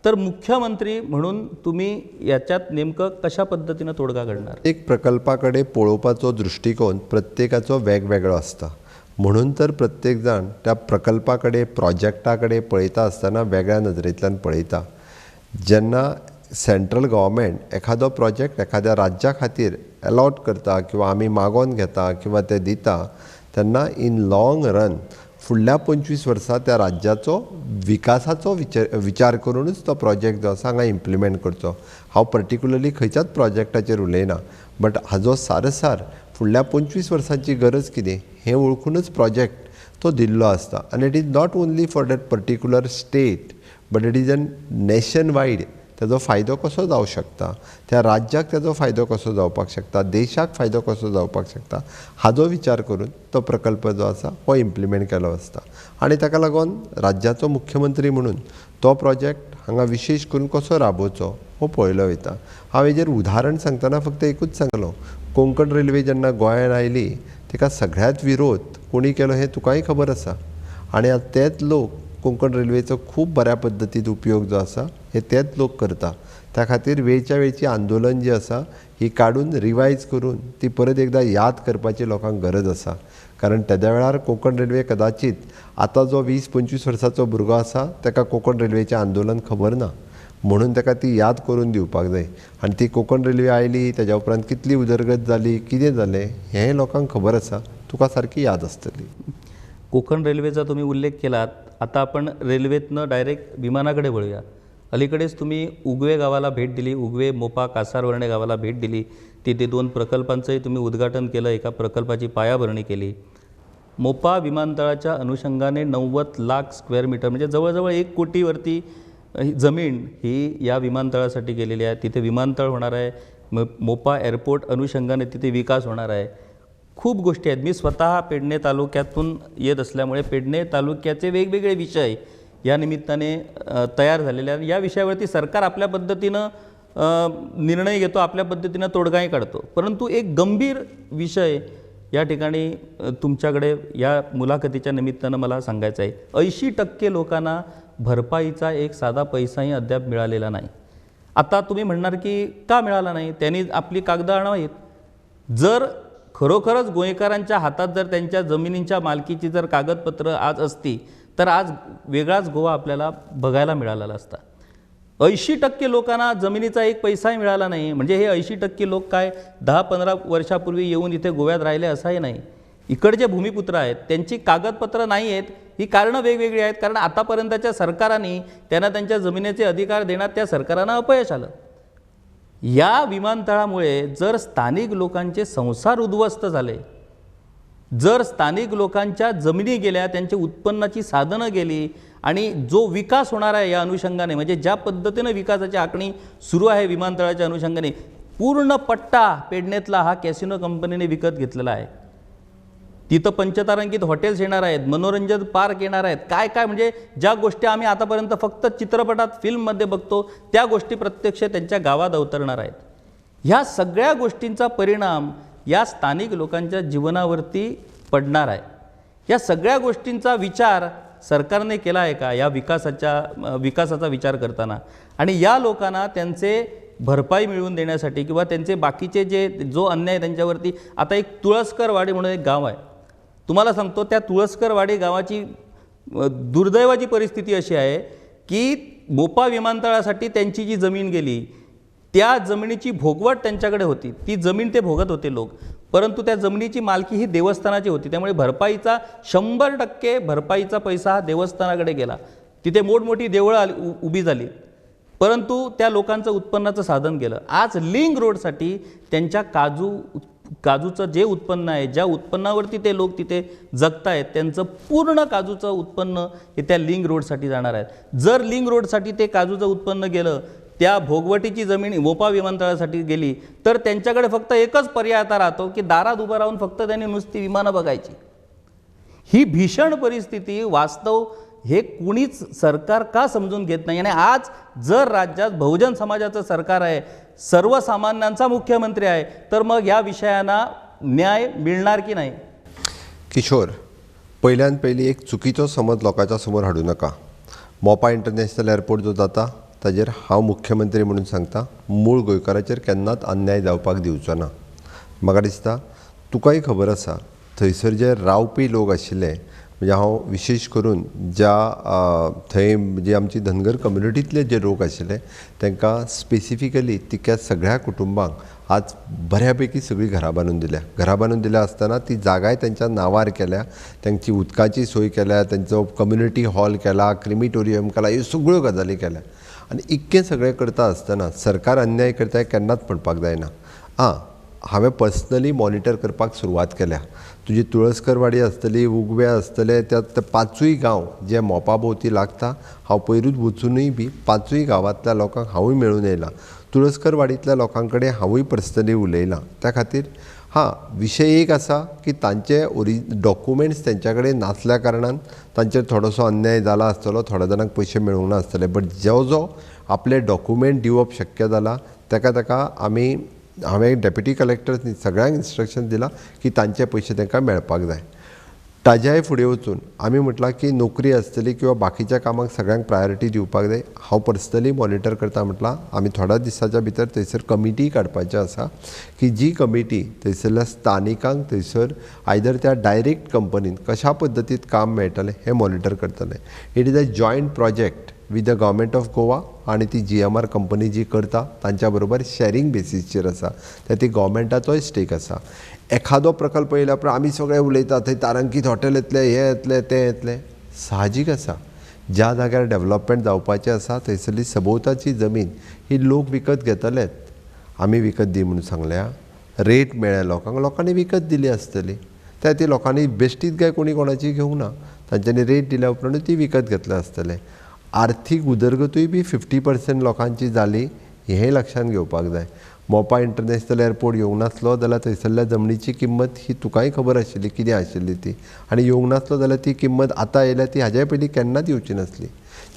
तर मुख्यमंत्री म्हणून तुम्ही याच्यात नेमकं कशा पद्धतीनं तोडगा काढणार? एक प्रकल्पाकडे पळोवपाचो दृष्टिकोन प्रत्येकाचो वेगवेगळो आसता. म्हणून तर प्रत्येक जाण त्या प्रकल्पाकडे प्रोजेक्टाकडे पळयता आसतना वेगळ्या नदरेंतल्यान पळयता. जेन्ना सेंट्रल गव्हर्मेंट एखादो प्रोजेक्ट एखाद्या राज्या खातीर अलॉट करता किंवा आमी मागोन घेता किंवा ते दिता, तेन्ना इन लाँग रन फुडल्या 25 वर्सां त्या राज्याचो विकासाचो विचार करूनच तो प्रोजेक्ट जो आसा हांगा इम्प्लिमेंट करचो. हांव पर्टिक्युलरली खंयच्याच प्रोजेक्टाचेर उलयना, बट हाजो सारसार फुडल्या 25 वर्सांची गरज कितें हें वळखूनच प्रोजेक्ट तो दिल्लो आसता. आनी it is not only for that particular state, but it is a nation wide. तेजो फायदो कसो जावंक शकता, त्या राज्याक तेजो फायदो कसो जावपाक शकता, देशाक फायदो कसो जावपाक शकता, हाजो विचार करून तो प्रकल्प जो आसा हो इम्प्लिमेंट केलो आसता. आनी ताका लागून राज्याचो मुख्यमंत्री म्हणून तो प्रोजेक्ट हांगा विशेश करून कसो राबोवचो हो पळयलो वयता. हांव हेजेर उदाहरण सांगतना फक्त एकूच सांगलो, कोंकण रेल्वे जेन्ना गोंयांत आयली तिका सगळ्यात विरोध कोणी केलो हें तुकाय खबर आसा. आनी आतां तेच लोक कोंकण रेल्वेचो खूब बऱ्या पद्दतीन उपयोग जो आसा हे तेच लोक करता. त्या खातीर वेळच्या वेळची आंदोलन जी आसा ही काडून रिवायज करून ती परत एकदा याद करपाची लोकांक गरज आसा. कारण तेद्या वेळार कोंकण रेल्वे कदाचित आतां जो 20-25 वर्साचो भुरगो आसा ताका कोंकण रेल्वेचें आंदोलन खबर ना, म्हणून ताका ती याद करून दिवपाक जाय. आनी ती कोंकण रेल्वे आयली तेज्या उपरांत कितली उदरगत जाली, कितें जालें हें लोकांक खबर आसा, तुका सारकी याद आसतली. कोकण रेल्वेचा तुम्ही उल्लेख केलात. आता आपण रेल्वेतनं डायरेक्ट विमानाकडे वळूया. अलीकडेच तुम्ही उगवे गावाला भेट दिली, उगवे मोपा कासारवर्णे गावाला भेट दिली. तिथे 2 प्रकल्पांचंही तुम्ही उद्घाटन केलं, एका प्रकल्पाची पायाभरणी केली. मोपा विमानतळाच्या अनुषंगाने 90 लाख स्क्वेअर मीटर म्हणजे जवळजवळ 1 कोटीवरती जमीन ही या विमानतळासाठी गेलेली आहे. तिथे विमानतळ होणार आहे. मोपा एअरपोर्ट अनुषंगाने तिथे विकास होणार आहे. खूप गोष्टी आहेत. मी स्वतः पेडणे तालुक्यातून येत असल्यामुळे पेडणे तालुक्याचे वेगवेगळे विषय या निमित्ताने तयार झालेले आहेत. या विषयावरती सरकार आपल्या पद्धतीनं निर्णय घेतो, आपल्या पद्धतीनं तोडगाही काढतो. परंतु एक गंभीर विषय या ठिकाणी तुमच्याकडे या मुलाखतीच्या निमित्तानं मला सांगायचं आहे. 80% लोकांना भरपाईचा एक साधा पैसाही अद्याप मिळालेला नाही. आता तुम्ही म्हणणार की का मिळाला नाही, त्यांनी आपली कागदं आणावीत. जर खरोखरच गोयकरांच्या हातात जर त्यांच्या जमिनींच्या मालकीची जर कागदपत्र आज असती तर आज वेगळाच गोवा आपल्याला बघायला मिळालेला असता. 80% लोकांना जमिनीचा एक पैसाही मिळाला नाही. म्हणजे हे 80% लोक काय 10-15 वर्षापूर्वी येऊन इथे गोव्यात राहिले असाही नाही. इकडचे भूमिपुत्र आहेत, त्यांची कागदपत्र नाही आहेत. ही कारणं वेगवेगळी आहेत. कारण आतापर्यंतच्या सरकारांनी त्यांना त्यांच्या जमिनीचे अधिकार देण्यात त्या सरकारांना अपयश आलं. या विमानतळामुळे जर स्थानिक लोकांचे संसार उद्ध्वस्त झाले, जर स्थानिक लोकांच्या जमिनी गेल्या, त्यांच्या उत्पन्नाची साधनं गेली आणि जो विकास होणार आहे या अनुषंगाने, म्हणजे ज्या पद्धतीने विकासाची आखणी सुरू आहे विमानतळाच्या अनुषंगाने, पूर्ण पट्टा पेडणेतला हा कॅसिनो कंपनीने विकत घेतलेला आहे. तिथं पंचतारांकित हॉटेल्स येणार आहेत, मनोरंजन पार्क येणार आहेत. काय काय म्हणजे ज्या गोष्टी आम्ही आतापर्यंत फक्त चित्रपटात फिल्ममध्ये बघतो त्या गोष्टी प्रत्यक्ष त्यांच्या गावात अवतरणार आहेत. ह्या सगळ्या गोष्टींचा परिणाम या स्थानिक लोकांच्या जीवनावरती पडणार आहे. या सगळ्या गोष्टींचा विचार सरकारने केला आहे का या विकासाचा विचार करताना? आणि या लोकांना त्यांचे भरपाई मिळवून देण्यासाठी किंवा त्यांचे बाकीचे जो अन्याय त्यांच्यावरती, आता एक तुळसकरवाडी म्हणून एक गाव आहे, तुम्हाला सांगतो, त्या तुळसकरवाडी गावाची दुर्दैवाची परिस्थिती अशी आहे की मोपा विमानतळासाठी त्यांची जी जमीन गेली त्या जमिनीची भोगवट त्यांच्याकडे होती. ती जमीन ते भोगत होते लोक, परंतु त्या जमिनीची मालकी ही देवस्थानाची होती. त्यामुळे भरपाईचा 100% भरपाईचा पैसा हा देवस्थानाकडे गेला. तिथे मोठमोठी देवळं उभी झाली, परंतु त्या लोकांचं उत्पन्नाचं साधन गेलं. आज लिंक रोडसाठी त्यांच्या काजूचं जे उत्पन्न आहे, ज्या उत्पन्नावरती ते लोक तिथे जगतायत, त्यांचं पूर्ण काजूचं उत्पन्न हे त्या लिंक रोडसाठी जाणार आहे. जर लिंक रोडसाठी ते काजूचं उत्पन्न गेलं, त्या भोगवटीची जमीन मोपा विमानतळासाठी गेली, तर त्यांच्याकडे फक्त एकच पर्याय आता राहतो की दारात उभं राहून फक्त त्यांनी नुसती विमानं बघायची. ही भीषण परिस्थिती वास्तव हे कुणीच सरकार का समजून घेत नाही. आणि आज जर राज्यात बहुजन समाजाचं सरकार आहे, सर्वसामान्यांचा मुख्यमंत्री आहे, तर मग या विषयांना न्याय मिळणार की नाही? किशोर, पहिल्यान पयली एक चुकीचो समज लोकांच्या समोर हाडूं नाका. मोपा इंटरनॅशनल एअरपोर्ट जो जाता ताजेर हांव मुख्यमंत्री म्हणून सांगता, मूळ गोंयकाराचेर केन्नाच अन्याय जावपाक दिवचो ना. म्हाका दिसता तुकाय खबर आसा थंयसर जे रावपी लोक आशिल्ले, म्हणजे हांव विशेश करून थंय जे आमची धनगर कम्युनिटींतले जे लोक आशिल्ले तांकां स्पेसिफिकली तिक्या सगळ्या कुटुंबांक आज बऱ्यापैकी सगळीं घरां बांदून दिल्या. घरां बांदून दिल्या आसतना ती जागाय तेंच्या नांवार केल्या, तांची उदकाची सोय केल्या, तांचो कम्युनिटी हॉल केला, क्रिमिटोरियम केला, ह्यो सगळ्यो गजाली केल्या. आनी इतकें सगळें करता आसतना सरकार अन्याय करता केन्नाच म्हणपाक जायना. हांवें पर्सनली मॉनिटर करपाक सुरवात केल्या. तुजी तुळसकरवाडी आसतली, उगवे आसतले, ते 5ूय गांव जे मोपा भोंवती लागता, हांव पयरूच वचुनूय बी 5ूय गांवांतल्या लोकांक हांवूय मेळून येयलां. तुळसकरवाडींतल्या लोकां कडेन हांवूय पर्सनली उलयलां. त्या खातीर विशय एक आसा की तांचे डॉक्युमेंट्स तेंच्या कडेन नासल्या कारणान तांचेर थोडोसो अन्याय जाला आसतलो, थोड्या जाणांक पयशे मेळूंक ना आसतले. बट जो आपले डॉक्युमेंट दिवप शक्य जाला ताका हांवें डेप्युटी कलेक्टर सगळ्यांक इन्स्ट्रक्शन दिलां की तांचे पयशे तांकां मेळपाक जाय. ताज्याय फुडें वचून आमी म्हटलां की नोकरी आसतली किंवा बाकीच्या कामाक सगळ्यांक प्रायोरिटी दिवपाक जाय. हांव पर्सनली मॉनिटर करता म्हटलां. आमी थोड्या दिसाच्या भितर थंयसर कमिटी काडपाचें आसा की जी कमिटी थंयसरल्या स्थानिकांक थंयसर आयदर त्या डायरेक्ट कंपनीन कशा पद्दतीन काम मेळटलें हें मॉनिटर करतले. It is a joint project with the government of Goa आनी ती GMR कंपनी जी करता तांच्या बरोबर शेअरिंग बेसीसचेर आसा. ती गव्हर्मेंटाचोय स्टेक आसा. एखादो प्रकल्प येयल्या उपरांत आमी सगळे उलयता थंय तारांकीत हॉटेल येतले, हे येतले, ते येतले. साहजीक आसा. ज्या जाग्यार डेव्हलपमेंट जावपाचें आसा थंयसरली सभोवताची जमीन ही लोक विकत घेतलेत. आमी विकत दी म्हणून सांगल्या, रेट मेळ्ळ्या लोकांनी विकत दिली आसतली. ती लोकांनी बेश्टीत काय कोणाची घेवंक ना. तांच्यांनी रेट दिल्या उपरांत ती विकत घेतले आसतले. आर्थीक उदरगतूय बी 50% लोकांची जाली हेंय लक्षांत घेवपाक जाय. मोपा इंटरनॅशनल एअरपोर्ट येवंक नासलो जाल्यार थंयसरल्या जमनीची किंमत ही तुकांय खबर आशिल्ली कितें आशिल्ली ती. आनी येवंक नासलो जाल्यार ती किंमत आतां येयल्या ती हाज्या पयलीं केन्नाच येवची नासली.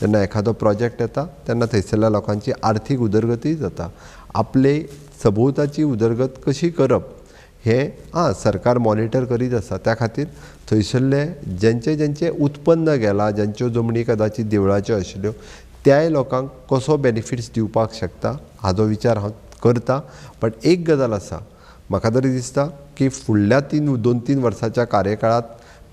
जेन्ना एखादो प्रोजेक्ट येता तेन्ना थंयसरल्या लोकांची आर्थीक उदरगतूय जाता. आपले सभोवताची उदरगत कशी करप हें सरकार मॉनिटर करीत आसा. त्या खातीर थंयसरले जेंचे उत्पन्न गेलां, ज्यांच्यो जमनी कदाचित देवळाच्यो आशिल्ल्यो त्याय लोकांक कसो बेनिफिट्स दिवपाक शकता हाजो विचार हांव करता. बट एक गजाल आसा, म्हाका तरी दिसता की फुडल्या 2-3 वर्साच्या कार्यकाळांत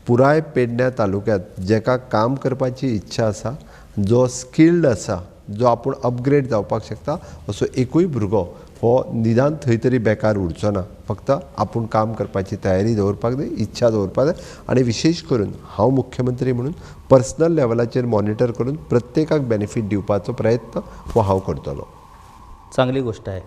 पुराय पेडण्या तालुक्यांत जेका काम करपाची इच्छा आसा, जो स्किल्ड आसा, जो आपूण अपग्रेड जावपाक शकता, असो एकूय भुरगो हो निदान थंय तरी बेकार उरचो ना. फक्त आपूण काम करपाची तयारी दवरपाक जाय, इच्छा दवरपाक जाय. आनी विशेश करून हांव मुख्यमंत्री म्हणून पर्सनल लेवलाचेर मॉनिटर करून प्रत्येकाक बेनिफीट दिवपाचो प्रयत्न हो हांव करतलो. चांगली गोष्ट आहे.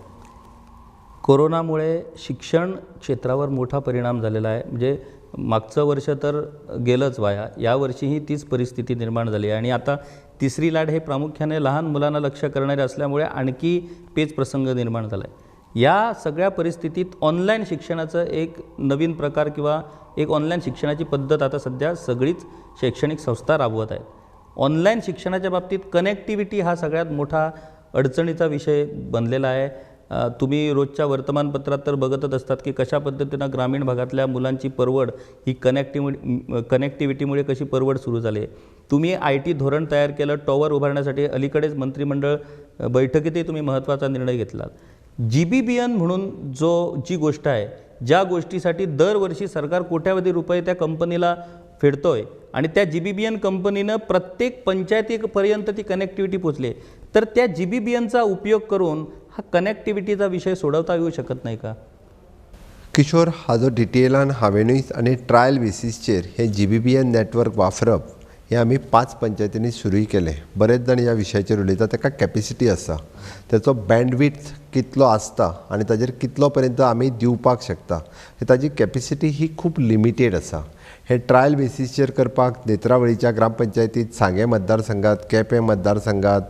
कोरोनामुळे शिक्षण क्षेत्रावर मोठा परिणाम झालेला आहे. म्हणजे मागचं वर्ष तर गेलंच वाया, यावर्षीही तीच परिस्थिती निर्माण झाली आहे. आणि आता तिसरी लाट हे प्रामुख्याने लहान मुलांना लक्ष्य करणारे असल्यामुळे आणखी पेच प्रसंग निर्माण झाला आहे. या सगळ्या परिस्थितीत ऑनलाईन शिक्षणाचं एक नवीन प्रकार किंवा एक ऑनलाईन शिक्षणाची पद्धत आता सध्या सगळीच शैक्षणिक संस्था राबवत आहेत. ऑनलाईन शिक्षणाच्या बाबतीत कनेक्टिव्हिटी हा सगळ्यात मोठा अडचणीचा विषय बनलेला आहे. तुम्ही रोजच्या वर्तमानपत्रात तर बघतच असतात की कशा पद्धतीनं ग्रामीण भागातल्या मुलांची परवड ही कनेक्टिव्हिटीमुळे कशी परवड सुरू झाली आहे. तुम्ही IT धोरण तयार केलं, टॉवर उभारण्यासाठी अलीकडेच मंत्रिमंडळ बैठकीतही तुम्ही महत्त्वाचा निर्णय घेतला. GBBN म्हणून जी गोष्ट आहे, ज्या गोष्टीसाठी दरवर्षी सरकार कोट्यावधी रुपये त्या कंपनीला फेडतोय आणि त्या GBBN कंपनीनं प्रत्येक पंचायतीपर्यंत ती कनेक्टिव्हिटी पोचली, तर त्या GBBNचा उपयोग करून हा कनेक्टिव्हिटीचा विषय सोडवता येऊ शकत नाही का? किशोर, हाजो डिटेलान हांवेनूय आनी ट्रायल बेसीसचेर हे GBBN नेटवर्क वापरप हे आमी 5 पंचायतींनी सुरूय केले. बरेच जाण ह्या विशयाचेर उलयता. ताका कॅपेसिटी आसा, ताचो बँडविड्थ कितलो आसता आनी ताजेर कितलो पर्यंत आमी दिवपाक शकता, ताजी कॅपेसिटी ही खूब लिमिटेड आसा. हे ट्रायल बेसीसचेर करपाक नेत्रावळीच्या ग्रामपंचायतींत सांगे मतदारसंघात, केपें मतदारसंघात,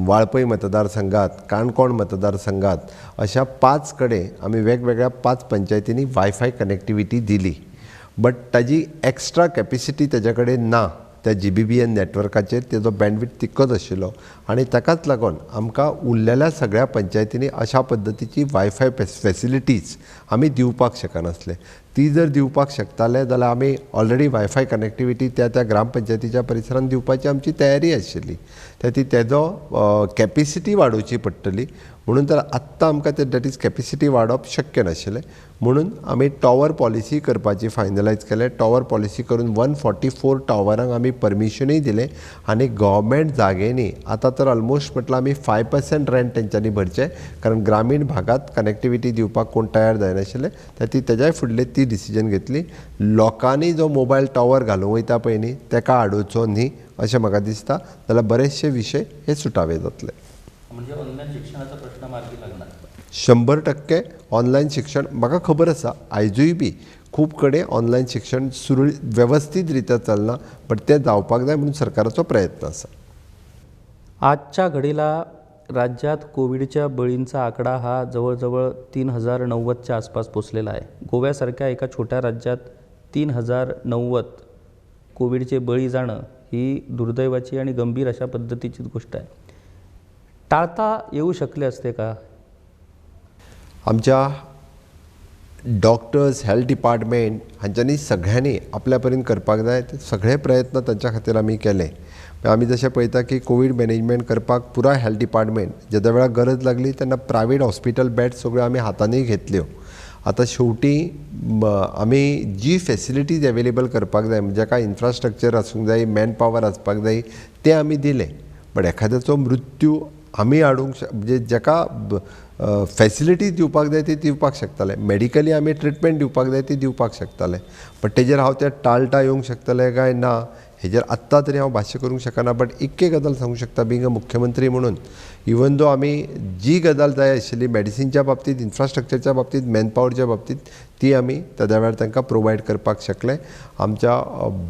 वाळपय मतदारसंघात, काणकोण मतदारसंघात अशा 5 कडेन आमी वेगवेगळ्या 5 पंचायतींनी वायफाय कनेक्टिव्हिटी दिली. बट ताजी एक्स्ट्रा कॅपेसिटी तेजे कडेन ना. त्या GBBN नेटवर्काचेर तेजो बँडविड्थ तितकोच आशिल्लो आनी ताकाच लागून आमकां उरलेल्या सगळ्या पंचायतींनी अशा पद्दतीची वायफाय फॅसिलिटीज आमी दिवपाक शकनासले. ती जर दिवपाक शकताले जाल्यार आमी ऑलरेडी वायफाय कनेक्टिविटी त्या ग्रामपंचायतीच्या परिसरांत दिवपाची आमची तयारी आशिल्ली. तेजो कॅपेसिटी वाडोवची पडटली. म्हणून तर आत्तां आमकां दॅट इज कॅपेसिटी वाडप शक्य नाशिल्लें. म्हणून आमी टॉवर पॉलिसी करपाची फायनलायज केलें. टॉवर पॉलिसी करून 144 टॉवरांक आमी परमिशनूय दिलें आनी गव्हर्मेंट जाग्यांनी आतां तर ऑलमोस्ट म्हटल्यार आमी 5% रेंट तेंच्यांनी भरचें, कारण ग्रामीण भागात कनेक्टिविटी दिवपाक कोण तयार जायनाशिल्ले. तेज्याय फुडले ती डिसिजन घेतली. लोकांनी जो मोबायल टॉवर घालूंक वयता पळय न्ही तेका आडोवचो न्ही अशें म्हाका दिसता. जाल्यार बरेचशे विशय हे सुटावे जातले. म्हणजे ऑनलाईन शिक्षणाचा प्रश्न मार्गी लागणार. 100% ऑनलायन शिक्षण म्हाका खबर आसा. आयजूय बी खूब कडेन ऑनलायन शिक्षण वेवस्थीत रित्या चलना, बट तें जावपाक जाय म्हणून सरकाराचो प्रयत्न आसा. आजच्या घडीला राज्यात कोविडच्या बळींचा आकडा हा जवळजवळ 3090च्या आसपास पोचलेला आहे. गोव्यासारख्या एका छोट्या राज्यात 3090 कोविडचे बळी जाणं ही दुर्दैवाची आणि गंभीर अशा पद्धतीचीच गोष्ट आहे. टाळता येऊ शकले असते का? आमच्या डॉक्टर्स, हेल्थ डिपार्टमेंट हांच्यांनी सगळ्यांनी आपल्या परीन करपाक जाय. सगळे प्रयत्न तांच्या खातीर आमी केले. आमी जशें पळयता की कोवीड मॅनेजमेंट करपाक पुराय हेल्थ डिपार्टमेंट जेद्या वेळार गरज लागली तेन्ना प्रायवेट हॉस्पिटल बेड्स सगळ्यो आमी हातांनी घेतल्यो. आतां शेवटी आमी जी फेसिलिटीज एवेलेबल करपाक जाय, जाका इन्फ्रास्ट्रक्चर आसूंक जाय, मॅन पावर आसपाक जाय, तें आमी दिलें. बट एखाद्याचो मृत्यू आमी हाडूंक म्हणजे जाका फॅसिलिटीज दिवपाक जाय ती दिवपाक शकताले. मेडिकली आमी ट्रिटमेंट दिवपाक जाय ती दिवपाक शकताले. बट तेजेर हांव ते टाळटा येवंक शकतले काय ना हेजेर आत्तां तरी हांव भाश्य करूंक शकना. बट एक्के गजाल सांगूंक शकता बींग अ मुख्यमंत्री म्हणून, इवन दो आमी जी गजाल जाय आशिल्ली मेडिसिनच्या बाबतींत, इन्फ्रास्ट्रक्चरच्या बाबतींत, मॅनपावरच्या बाबतींत ती आमी त्या वेळार तांकां प्रोवायड करपाक शकले. आमच्या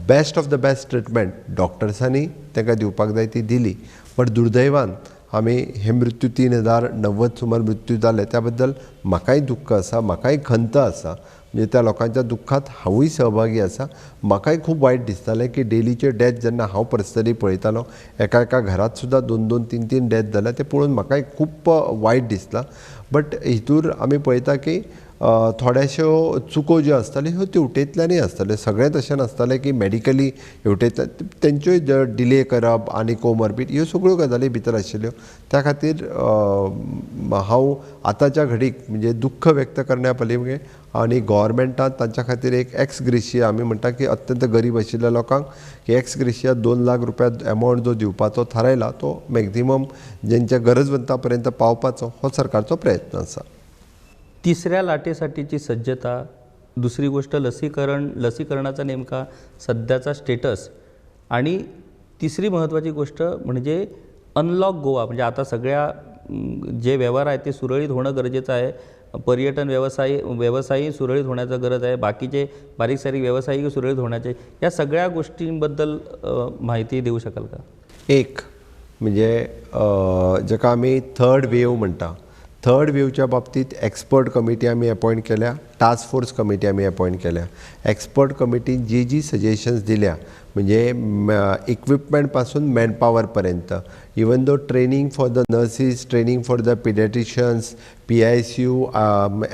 best of the best treatment डॉक्टर्सांनी तांकां दिवपाक जाय ती दिली. बट दुर्दैवान आमी हे मृत्यू 3090 सुमार मृत्यू जाले त्या बद्दल म्हाकाय दुख्ख आसा, म्हाकाय खंत आसा. म्हणजे त्या लोकांच्या दुख्खात हांवूय सहभागी आसा. म्हाकाय खूब वायट दिसतालें की डेलीचे डेथ जेन्ना हांव पर्सनली पळयतालो, एका घरात सुद्दां 2-2, 3-3 डेथ जाल्या, ते पळोवन म्हाकाय खूब वायट दिसलां. बट हितूर आमी पळयता की थोड्याश्यो चुको ज्यो आसताल्यो ह्यो तेवटेंतल्यानय आसताल्यो. सगळें तशें नासतालें की मेडिकली हेवटेंतल्यान तेंच्योय डिले करप आनी कोमॉर्बीड ह्यो सगळ्यो गजाली भितर आशिल्ल्यो. त्या खातीर हांव आतांच्या घडीक म्हणजे दुख्ख व्यक्त करण्या पलीकडे आनी गोव्हर्मेंटान तांच्या खातीर एक एक्स ग्रेशिया आमी म्हणटा की अत्यंत गरीब आशिल्ल्या लोकांक एक्स ग्रेशिया 2 लाख रुपया एमावंट जो दिवपाचो थारायला तो मॅक्झिमम जेंच्या गरजवंतां पर्यंत पावपाचो हो सरकारचो प्रयत्न आसा. तिसऱ्या लाटेसाठीची सज्जता. दुसरी गोष्ट लसीकरणाचा नेमका सध्याचा स्टेटस. आणि तिसरी महत्त्वाची गोष्ट म्हणजे अनलॉक गोवा. म्हणजे आता सगळ्या जे व्यवहार आहेत ते सुरळीत होणं गरजेचं आहे. पर्यटन व्यवसायही सुरळीत होण्याचं गरज आहे. बाकीचे बारीक सारीक व्यवसायही सुरळीत होण्याचे. या सगळ्या गोष्टींबद्दल माहिती देऊ शकाल का? एक म्हणजे जाका आमी थर्ड वेव म्हणटा, थर्ड वेवच्या बाबतीत एक्सपर्ट कमिटी आमी अपॉयंट केल्या, टास्क फोर्स कमिटी आमी अपॉयंट केल्या. एक्सपर्ट कमिटीन जी सजेशन्स दिल्या म्हणजे इक्विपमेंट पासून मॅनपावर पर्यंत, even though training for the nurses, training for the pediatricians, PICU,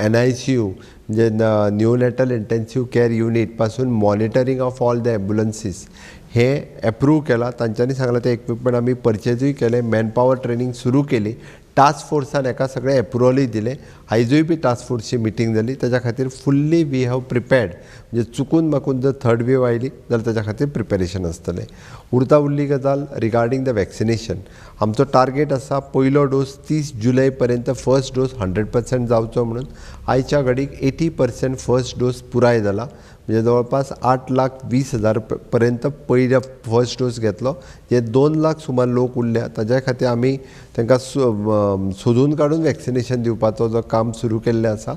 NICU म्हणजे न्यूनेटल इंटेन्सिव्ह केअर युनिट पासून monitoring of all the ambulances हे एप्रूव केला. तांच्यांनी सांगलां ते इक्विपमेंट आमी परचेजूय केले, मॅनपावर ट्रेनिंग सुरू केली. टास्क फोर्सान एका सगळें एप्रुवलूय दिलें. आयजूय बी टास्क फोर्सची मिटींग जाली. ताच्या खातीर फुल्ली वी हॅव प्रिपेर्ड. म्हणजे चुकून माकून जर थर्ड वेव आयली जाल्यार ताच्या खातीर प्रिपेरेशन आसतलें. उरली गजाल रिगार्डींग द वॅक्सिनेशन. आमचो टार्गेट आसा पयलो डोस 30 जुलय पर्यंत फर्स्ट डोस 100% जावचो म्हणून. आयच्या घडीक 80% फर्स्ट डोस पुराय जाला. म्हणजे जवळपास 8,20,000 पर्यंत पयल्या फर्स्ट डोस घेतलो. जे 2 लाख सुमार लोक उरल्या ताच्या खातीर आमी तांकां सोदून काडून वॅक्सिनेशन दिवपाचो जो काम सुरू केल्लें आसा.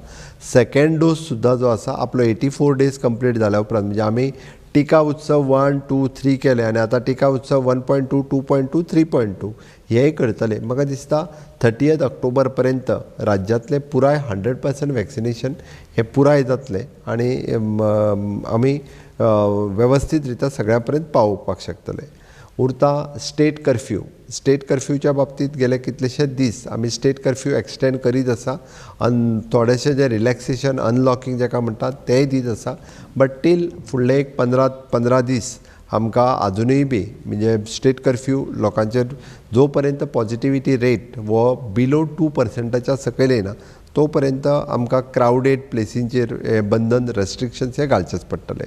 सेकंड डोस सुद्दां जो आसा आपलो 84 डेज कंप्लीट जाल्या उपरांत म्हणजे आमी टिका उत्सव 1, 2, 3 केले आनी आतां टिका उत्सव 1.2, 2.2, 3.2 हेय करतले. म्हाका दिसता 30 ऑक्टोबर पर्यंत राज्यांतले पुराय 100% वॅक्सिनेशन हे पुराय जातले आनी आमी वेवस्थीत रित्या सगळ्या पर्यंत पावोवपाक शकतले. उरता स्टेट कर्फ्यूच्या बाबतींत गेले कितलेशेच दीस आमी स्टेट कर्फ्यू एक्सटेंड करीत आसा आनी थोडेशे जे रिलॅक्सेशन अनलॉकिंग जाका म्हणटात तेंय दीत आसा बट टील फुडले एक 15 दीस आमकां आजुनूय बी म्हणजे स्टेट कर्फ्यू लोकांचेर जो पर्यंत पॉझिटिव्हिटी रेट वो बिलो 2% सकयल येना तो पर्यंत आमकां क्रावडेड प्लेसींचेर बंधन रेस्ट्रिक्शन्स हे घालचेच पडटले.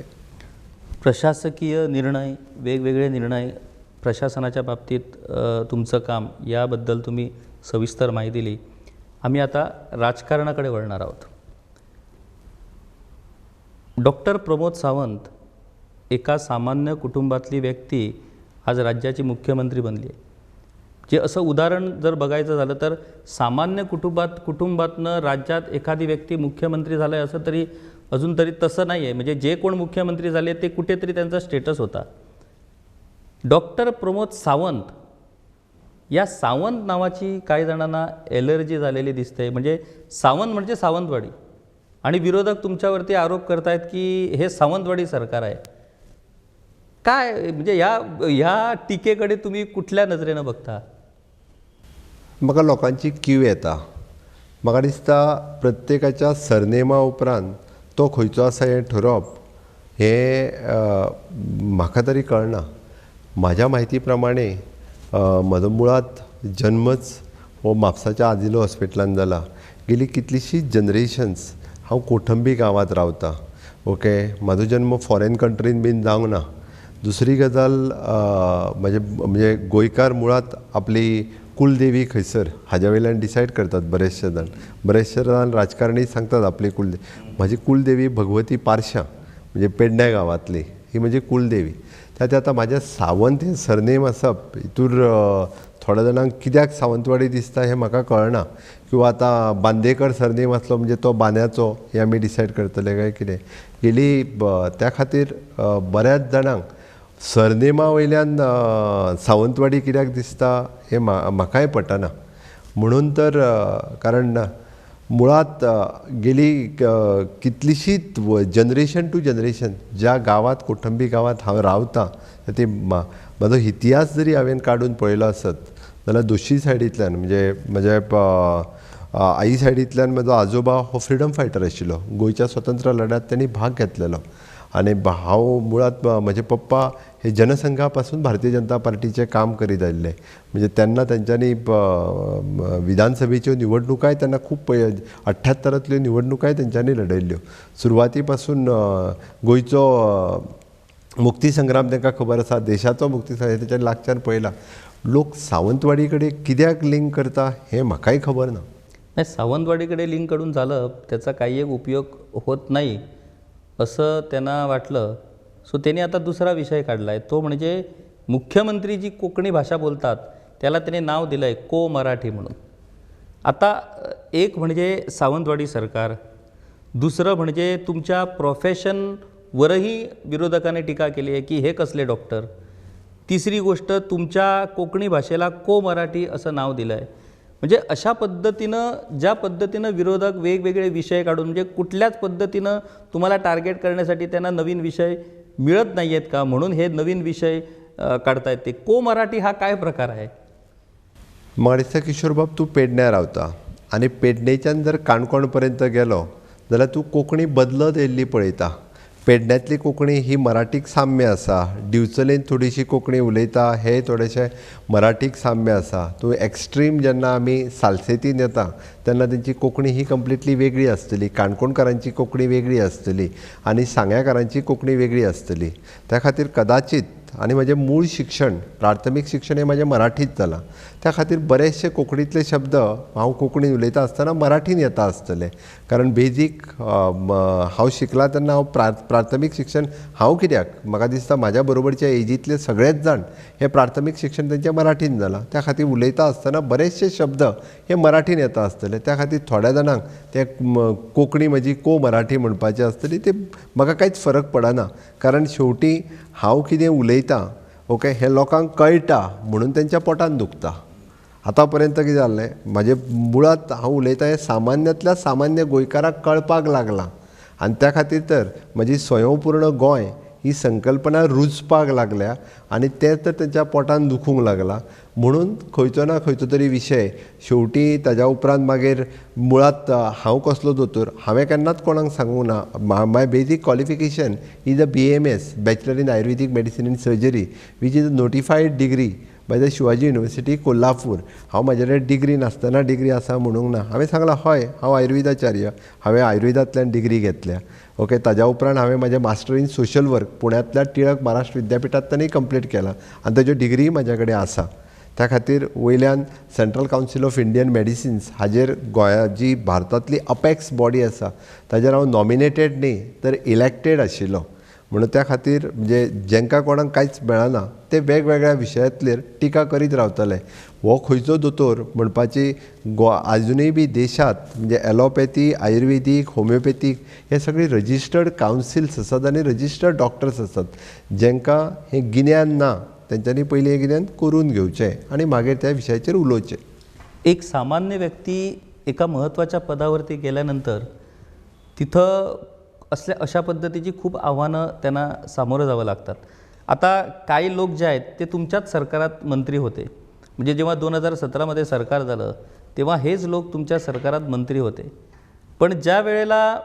प्रशासकीय निर्णय, वेगवेगळे निर्णय, प्रशासनाच्या बाबतीत तुमचं काम याबद्दल तुम्ही सविस्तर माहिती दिली. आम्ही आता राजकारणाकडे वळणार आहोत. डॉक्टर प्रमोद सावंत एका सामान्य कुटुंबातली व्यक्ती आज राज्याची मुख्यमंत्री बनली आहे. जे असं उदाहरण जर बघायचं झालं तर सामान्य कुटुंबातनं राज्यात एखादी व्यक्ती मुख्यमंत्री झालं आहे असं तरी अजून तरी तसं नाही आहे. म्हणजे जे कोण मुख्यमंत्री झाले ते कुठेतरी त्यांचा स्टेटस होता. डॉक्टर प्रमोद सावंत या सावंत नावाची काही जणांना ॲलर्जी झालेली दिसते. म्हणजे सावंत म्हणजे सावंतवाडी आणि विरोधक तुमच्यावरती आरोप करतायत की हे सावंतवाडी सरकार आहे. काय म्हणजे ह्या टीकेकडे तुम्ही कुठल्या नजरेनं बघता? म्हाका लोकांची क्यू येता. म्हाका दिसता प्रत्येकाच्या सरनेमा उपरांत तो खंयचो आसा हें ठरोवप हें म्हाका तरी कळना. म्हाज्या म्हायती प्रमाणे म्हजो मुळात जन्मच हो म्हापसाच्या आजिलो हॉस्पिटलांत जाला. गेली कितलींशींच जनरेशन्स हांव कोठंबी गांवांत रावतां. ओके, म्हाजो जन्म फॉरेन कंट्रीन बीन जावंक ना. दुसरी गजाल म्हणजे गोंयकार मुळात आपली कुलदेवी खंयसर हाज्या वयल्यान डिसायड करतात. बरेचशे जाण राजकारणी सांगतात आपली कुलदेवी. म्हाजी कुलदेवी भगवती पार्शा म्हणजे पेडण्या गांवांतली ही म्हजी कुलदेवी. त्यात आतां म्हाजें सावंत हें सरनेम आसप हितूर थोड्या जाणांक कित्याक सावंतवाडी दिसता हें म्हाका कळना. किंवा आतां बांदेकर सरनेम आसलो म्हणजे तो बांद्याचो हें आमी डिसायड करतले काय कितें. गेली त्या खातीर बऱ्याच जाणांक सरनेमा वयल्यान सावंतवाडी कित्याक दिसता हें म्हाकाय पटना. म्हणून तर कारण मुळात गेली कितलीशींच जनरेशन टू जनरेशन ज्या गांवांत कोठंबी गांवांत हांव रावतां ती म्हाजो इतिहास जरी हांवें काडून पळयलो आसत जाल्यार दोशी सायडींतल्यान म्हणजे म्हज्या आई सायडींतल्यान म्हजो आजोबा हो फ्रिडम फायटर आशिल्लो. गोंयच्या स्वतंत्र लढ्यात तांणी भाग घेतलेलो आनी हांव मुळात म्हजे पप्पा हे जनसंघा पासून भारतीय जनता पार्टीचें काम करीत आयिल्ले. म्हणजे तेन्ना तेंच्यांनी विधानसभेच्यो निवडणुकाय तेन्ना खूब 78तल्यो निवडणुकाय तेंच्यांनी लढयल्ल्यो. सुरवाती पासून गोंयचो मुक्ती संग्राम तांकां खबर आसा. देशाचो मुक्ती संग्राम तेंच्या लागच्यान पळयला. लोक सावंतवाडी कडेन कित्याक लिंक करता हें म्हाकाय खबर ना. नाही, सावंतवाडीकडे लिंक करून झालं त्याचा काही एक उपयोग होत नाही असं त्यांना वाटलं. सो त्यांनी आता दुसरा विषय काढला आहे. तो म्हणजे मुख्यमंत्री जी कोकणी भाषा बोलतात त्याला त्याने नाव दिलं आहे को मराठी म्हणून. आता एक म्हणजे सावंतवाडी सरकार, दुसरं म्हणजे तुमच्या प्रोफेशनवरही विरोधकांनी टीका केली आहे की हे कसले डॉक्टर. तिसरी गोष्ट तुमच्या कोकणी भाषेला को मराठी असं नाव दिलं आहे. म्हणजे अशा पद्धतीनं ज्या पद्धतीनं विरोधक वेगवेगळे विषय काढून म्हणजे कुठल्याच पद्धतीनं तुम्हाला टार्गेट करण्यासाठी त्यांना नवीन विषय मिळत नाही आहेत का म्हणून हे नवीन विषय काढतायत. ते को मराठी हा काय प्रकार आहे? म्हाका दिसता किशोर बाब तूं पेडण्यां रावता आनी पेडणेच्यान जर काणकोण पर्यंत गेलो जाल्यार तूं कोंकणी बदलत येयल्ली पळयता. पेडण्यांतली कोंकणी ही मराठीक साम्य आसा. दिवचलेन थोडीशी कोंकणी उलयता हे थोडेशे मराठीक साम्य आसा. तूं एक्स्ट्रीम जेन्ना आमी सालसेतीन येता तेन्ना तेंची कोंकणी ही कंप्लिटली वेगळी आसतली. काणकोणकारांची कोंकणी वेगळी आसतली आनी सांग्याकारांची कोंकणी वेगळी आसतली. त्या खातीर कदाचित आनी म्हजें मूळ शिक्षण प्राथमीक शिक्षण हें म्हजें मराठींत जालां. त्या खातीर बरेचशे कोंकणीतले शब्द हांव कोंकणीन उलयता आसतना मराठीन येता आसतले. कारण बेजीक हांव शिकला तेन्ना हांव प्राथमीक शिक्षण हांव कित्याक म्हाका दिसता म्हाज्या बरोबरच्या एजींतले सगळेच जाण हे प्राथमीक शिक्षण तेंचें मराठीन जालां. त्या खातीर उलयता आसतना बरेचशे शब्द हे मराठीन येता आसतले. त्या खातीर थोड्या जाणांक ते कोंकणी म्हजी को मराठी म्हणपाची आसतली ते म्हाका कांयच फरक पडना. कारण शेवटी हांव कितें उलयतां ओके हें लोकांक कळटा म्हणून तेंच्या पोटान दुखता. आतां पर्यंत कितें जाल्लें म्हाजें मुळात हांव उलयतां हें सामान्यांतल्या सामान्य गोंयकाराक कळपाक लागलां. आनी त्या खातीर तर म्हजी स्वयंपूर्ण गोंय ही संकल्पना रुजपाक लागल्या आनी ते तर तेंच्या पोटान दुखूंक लागला म्हणून खंयचो ना खंयचो तरी विशय शेवटी ताज्या उपरांत मागीर मुळात हांव कसलो दोतोर हांवें केन्नाच कोणाक सांगूंक ना. My basic qualification is a BAMS, bachelor in Ayurvedic medicine and surgery, which is a notified degree by the Shivaji university Kolhapur. हांव म्हाजे कडेन डिग्री नासतना डिग्री आसा म्हणूंक ना. हांवें सांगलां हय हांव आयुर्वेदाचार्य, हांवें आयुर्वेदांतल्यान डिग्री घेतल्या. ओके, ताज्या उपरांत हांवें म्हाजें मास्टर इन सोशल वर्क पुण्यांतल्या टिळक महाराष्ट्र विद्यापिठांतल्यानय कंप्लीट केलां आनी ताज्यो डिग्री म्हाज्या कडेन आसा. त्या खातीर वयल्यान central council of Indian medicines हाजेर गोंया जी भारतांतली अपेक्स बॉडी आसा ताजेर हांव नॉमिनेटेड न्ही तर इलेक्टेड आशिल्लो. म्हणून त्या खातीर म्हणजे जेंकां कोणाक कांयच मेळना ते वेगवेगळ्या विशयांतलेर टिका करीत रावतले. हो खंयचो दोतोर म्हणपाची आजुनूय बी देशांत म्हणजे ॲलोपॅथी, आयुर्वेदीक, होमिओपॅथीक हे सगळी रजिस्टर्ड कावन्सिल्स आसात आनी रजिस्टर्ड डॉक्टर्स आसात. जेंकां हें गिन्यान ना तेंच्यांनी पयलीं हें गिन्यान करून घेवचें आनी मागीर त्या विशयाचेर उलोवचें. एक सामान्य व्यक्ती एका महत्त्वाच्या पदावरती गेल्यानंतर तिथं अशा पद्धतीची खूप आव्हानं त्यांना सामोरं जावं लागतात. आता काही लोक जे आहेत ते तुमच्याच सरकारात मंत्री होते. म्हणजे जेव्हा 2017मध्ये सरकार झालं तेव्हा हेच लोक तुमच्या सरकारात मंत्री होते. पण ज्या वेळेला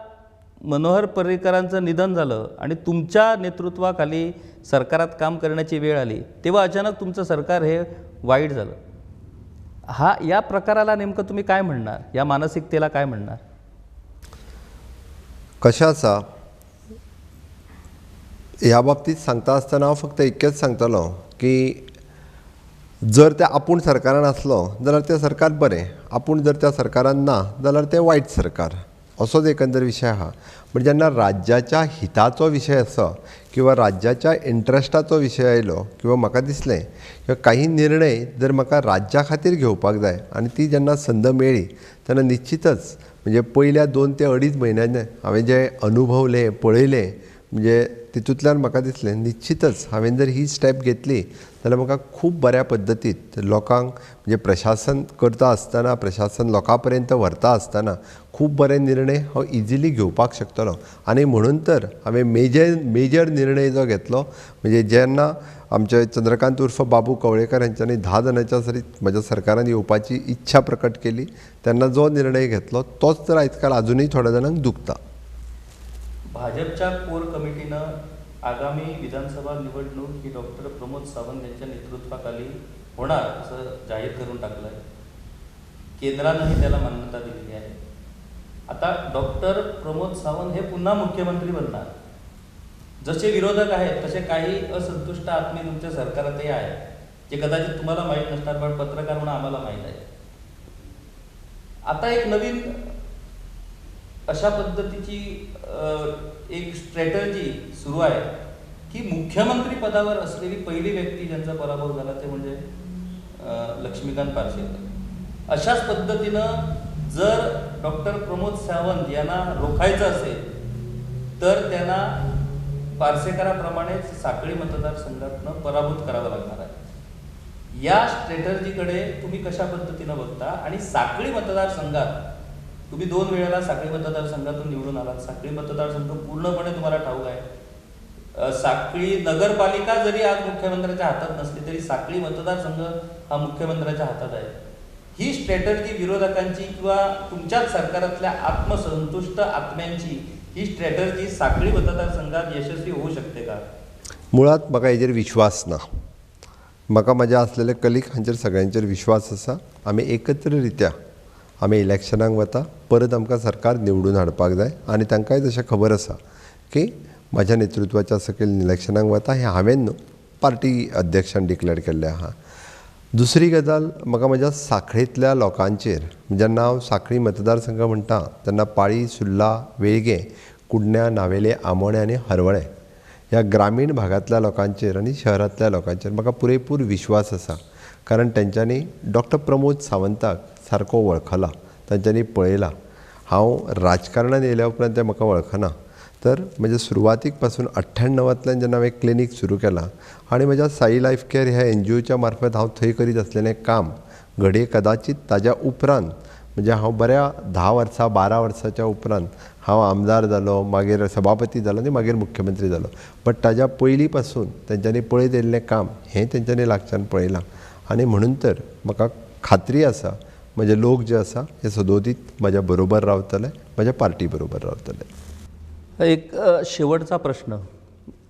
मनोहर पर्रीकरांचं निधन झालं आणि तुमच्या नेतृत्वाखाली सरकारात काम करण्याची वेळ आली तेव्हा अचानक तुमचं सरकार हे वाईट झालं. या प्रकाराला नेमकं तुम्ही काय म्हणणार, या मानसिकतेला काय म्हणणार? कशें आसा, ह्या बाबतींत सांगता आसतना हांव फक्त इतकेंच सांगतलो की जर त्या आपूण सरकारान आसलो जाल्यार तें सरकार बरें, आपूण जर त्या सरकारान ना जाल्यार तें वायट सरकार, असोच एकंदर विशय आहा. पण जेन्ना राज्याच्या हिताचो विशय आसा किंवा राज्याच्या इंट्रस्टाचो विशय आयलो किंवा म्हाका दिसलें किंवा काही निर्णय जर म्हाका राज्या खातीर घेवपाक जाय आनी ती जेन्ना संद मेळ्ळी तेन्ना निश्चितच म्हणजे पयल्या 2 ते 2.5 म्हयन्यान हांवें जे अनुभवलें पळयलें म्हणजे तितूंतल्यान म्हाका दिसलें निश्चितच हांवें जर ही स्टेप घेतली जाल्यार म्हाका खूब बऱ्या पद्दतीन लोकांक म्हणजे प्रशासन करता आसतना प्रशासन लोकां पर्यंत व्हरता आसतना खूब बरे निर्णय हांव इजिली घेवपाक शकतलो. आनी म्हणून तर हांवें मेजर निर्णय जो घेतलो म्हणजे जेन्ना आमचे चंद्रकांत उर्फ बाबू कवळेकर हांच्यांनी 10 जाणांच्या सरीत म्हज्या सरकारान येवपाची इच्छा प्रकट केली तेन्ना जो निर्णय घेतलो तोच तर आयज काल अजुनूय थोड्या जाणांक दुखता. भाजपच्या कोर कमिटीनं आगामी विधानसभा निवडणूक ही डॉक्टर प्रमोद सावंत यांच्या नेतृत्वाखाली होणार असं जाहीर करून टाकलं आहे. केंद्रानंही त्याला मान्यता दिलेली आहे. आता डॉक्टर प्रमोद सावंत हे पुन्हा मुख्यमंत्री बनणार. जसे विरोधक आहेत तसे काही असंतुष्ट आत्मे तुमच्या सरकारातही आहेत जे कदाचित तुम्हाला माहीत नसणार पण पत्रकार म्हणून आम्हाला माहीत आहे. आता एक नवीन अशा पद्धतीची एक स्ट्रॅटर्जी सुरू आहे की मुख्यमंत्री पदावर असलेली पहिली व्यक्ती ज्यांचा पराभव झाला ते म्हणजे लक्ष्मीकांत पार्सेकर. अशाच पद्धतीनं जर डॉक्टर प्रमोद सावंत यांना रोखायचं असेल तर त्यांना पार्सेकराप्रमाणेच साखळी मतदारसंघातनं पराभूत करावं लागणार आहे. या स्ट्रॅटर्जीकडे तुम्ही कशा पद्धतीनं बघता आणि साखळी मतदारसंघात तुम्ही 2 वेळेला साखळी मतदारसंघातून निवडून आलात. साखळी मतदारसंघ पूर्णपणे तुम्हाला ठाऊक आहे. साखळी नगरपालिका जरी आज मुख्यमंत्र्यांच्या हातात नसली तरी साखळी मतदारसंघ हा मुख्यमंत्र्यांच्या हातात आहे. ही स्ट्रॅटर्जी विरोधकांची किंवा तुमच्याच सरकारातल्या आत्मसंतुष्ट आत्म्यांची ही स्ट्रॅटर्जी साखळी मतदारसंघात यशस्वी होऊ शकते का? मुळात म्हाका हेजेर विश्वास ना. म्हाका म्हज्या असलेले कलीग हांचेर सगळ्यांचेर विश्वास आसा. आमी एकत्र रित्या आमी इलेक्शनाक वता, परत आमकां सरकार निवडून हाडपाक जाय आनी तांकांय तशें खबर आसा की म्हाज्या नेतृत्वाच्या सकयल इलेक्शनाक वता हें हांवें न्हू पार्टी अध्यक्षान डिक्लेअर केल्लें आहा. दुसरी गजाल म्हाका म्हज्या साखळेंतल्या लोकांचेर जेन्ना हांव साखळी मतदारसंघ म्हणटा तेन्ना पाळी, सुर्ला, वेळगे, कुडण्या, नावेले, आमोणे आनी हरवळे ह्या ग्रामीण भागांतल्या लोकांचेर आनी शहरांतल्या लोकांचेर म्हाका पुरेपूर विश्वास आसा. कारण तेंच्यांनी डॉक्टर प्रमोद सावंताक सारको वळखला, तांच्यांनी पळयला. हांव राजकारणांत येयल्या उपरांत ते म्हाका वळखना तर म्हणजे सुरवातीक पासून 98तल्यान जेन्ना हांवें क्लिनीक सुरू केलां आनी म्हज्या साई लायफ केअर ह्या NGOच्या मार्फत हांव थंय करीत आसलेलें काम घडये कदाचित ताज्या उपरांत म्हणजे हांव बऱ्या 10 वर्सां 12 वर्साच्या उपरांत हांव आमदार जालो, मागीर सभापती जालो आनी मागीर मुख्यमंत्री जालो. बट ताज्या पयलीं पासून तेंच्यांनी पळयत येयल्लें काम हें तेंच्यांनी लागच्यान पळयलां. आनी म्हणून तर म्हाका खात्री आसा म्हजे लोक जे आसा हे सदोदीत म्हज्या बरोबर रावतले, म्हज्या पार्टी बरोबर रावतले. एक शेवटचा प्रश्न.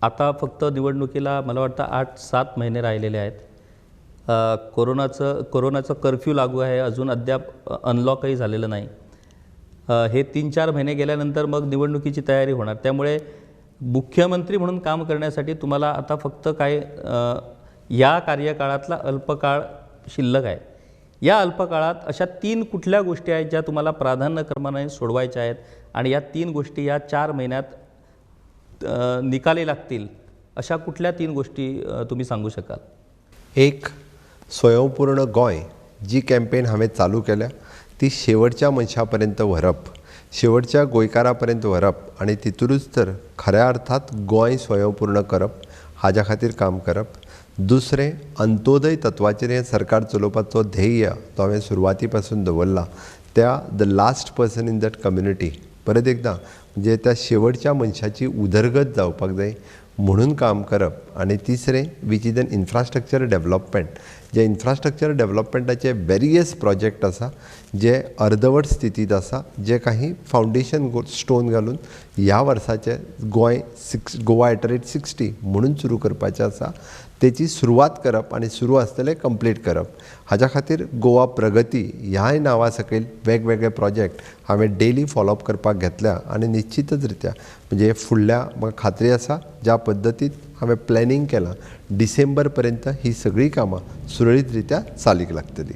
आता फक्त निवडणुकीला मला वाटतं 8-7 महिने राहिलेले आहेत. कोरोनाचं कर्फ्यू लागू आहे, अजून अद्याप अनलॉकही झालेलं नाही. हे 3-4 महिने गेल्यानंतर मग निवडणुकीची तयारी होणार. त्यामुळे मुख्यमंत्री म्हणून काम करण्यासाठी तुम्हाला आता फक्त काय या कार्यकाळातला अल्पकाळ शिल्लक आहे. या अल्पकाळात अशा 3 कुठल्या गोष्टी आहेत ज्या तुम्हाला प्राधान्यक्रमाने सोडवायच्या आहेत आणि या 3 गोष्टी या 4 महिन्यात निकाली लागतील, अशा कुठल्या 3 गोष्टी तुम्ही सांगू शकाल? एक, स्वयंपूर्ण गोंय जी कॅम्पेन हांवें चालू केल्या ती शेवटच्या मनशा पर्यंत व्हरप, शेवटच्या गोंयकारा पर्यंत व्हरप आनी तितूरूच तर खऱ्या अर्थात गोंय स्वयंपूर्ण करप, हाज्या खातीर काम करप. दुसरें, अंत्योदय तत्वाचेर हें सरकार चलोवपाचो ध्येय तो हांवें सुरवाती पासून दवरला. त्या the last person in that community, परत एकदां म्हणजे त्या शेवटच्या मनशाची उदरगत जावपाक जाय म्हणून काम करप. आनी तिसरें, which is an infrastructure development. जे इन्फ्रास्ट्रक्चर डेवलपमेंटाचे वेरियस प्रोजेक्ट आसा जे अर्दवट स्थितीत आसा, जे काही फावंडेशन स्टोन घालून ह्या वर्साचे गोवा एट 60 म्हणून सुरू करपाचें आसा, तेची सुरवात करप आनी सुरू आसतलें कंप्लीट करप. हाज्या खातीर गोवा प्रगती ह्याय नांवा सकयल वेगवेगळे प्रोजेक्ट हांवें डेली फॉलोअप करपाक घेतल्या आनी निश्चितच रित्या म्हणजे फुडल्या म्हाका खात्री आसा ज्या पद्दतीन हांवें प्लॅनिंग केलां डिसेंबर पर्यंत ही सगळीं कामां सुरळीत रित्या चालीक लागतली.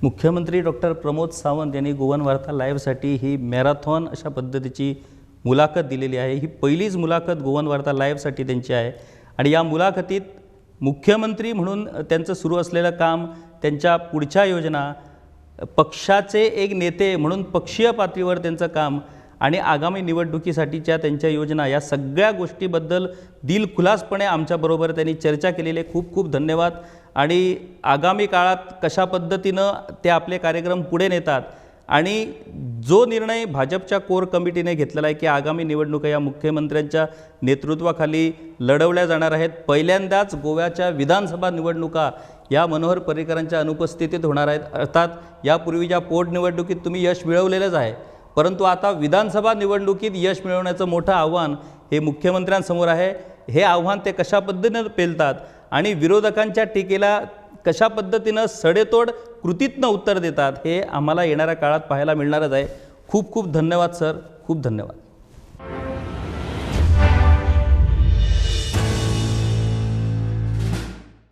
मुख्यमंत्री डॉक्टर प्रमोद सावंत यांनी गोवन वार्ता लाईव्हसाठी ही मॅरेथॉन अशा पद्धतीची मुलाखत दिलेली आहे. ही पहिलीच मुलाखत गोवन वार्ता लाईव्हसाठी त्यांची आहे आणि या मुलाखतीत मुख्यमंत्री म्हणून त्यांचं सुरू असलेलं काम, त्यांच्या पुढच्या योजना, पक्षाचे एक नेते म्हणून पक्षीय पातळीवर त्यांचं काम आणि आगामी निवडणुकीसाठीच्या त्यांच्या योजना, या सगळ्या गोष्टीबद्दल दिलखुलासपणे आमच्याबरोबर त्यांनी चर्चा केलेली आहे. खूप खूप धन्यवाद. आणि आगामी काळात कशा पद्धतीनं ते आपले कार्यक्रम पुढे नेतात आणि जो निर्णय भाजपच्या कोर कमिटीने घेतलेला आहे की आगामी निवडणुका या मुख्यमंत्र्यांच्या नेतृत्वाखाली लढवल्या जाणार आहेत. पहिल्यांदाच गोव्याच्या विधानसभा निवडणुका या मनोहर पर्रीकरांच्या अनुपस्थितीत होणार आहेत. अर्थात यापूर्वीच्या पोटनिवडणुकीत तुम्ही यश मिळवलेलंच आहे, परंतु आता विधानसभा निवडणुकीत यश मिळवण्याचं मोठं आव्हान हे मुख्यमंत्र्यांसमोर आहे. हे आव्हान ते कशा पद्धतीनं पेलतात आणि विरोधकांच्या टीकेला कशा पद्धतीनं सडेतोड कृतीतनं उत्तर देतात हे आम्हाला येणाऱ्या काळात पाहायला मिळणारच आहे. खूप खूप धन्यवाद सर, खूप धन्यवाद.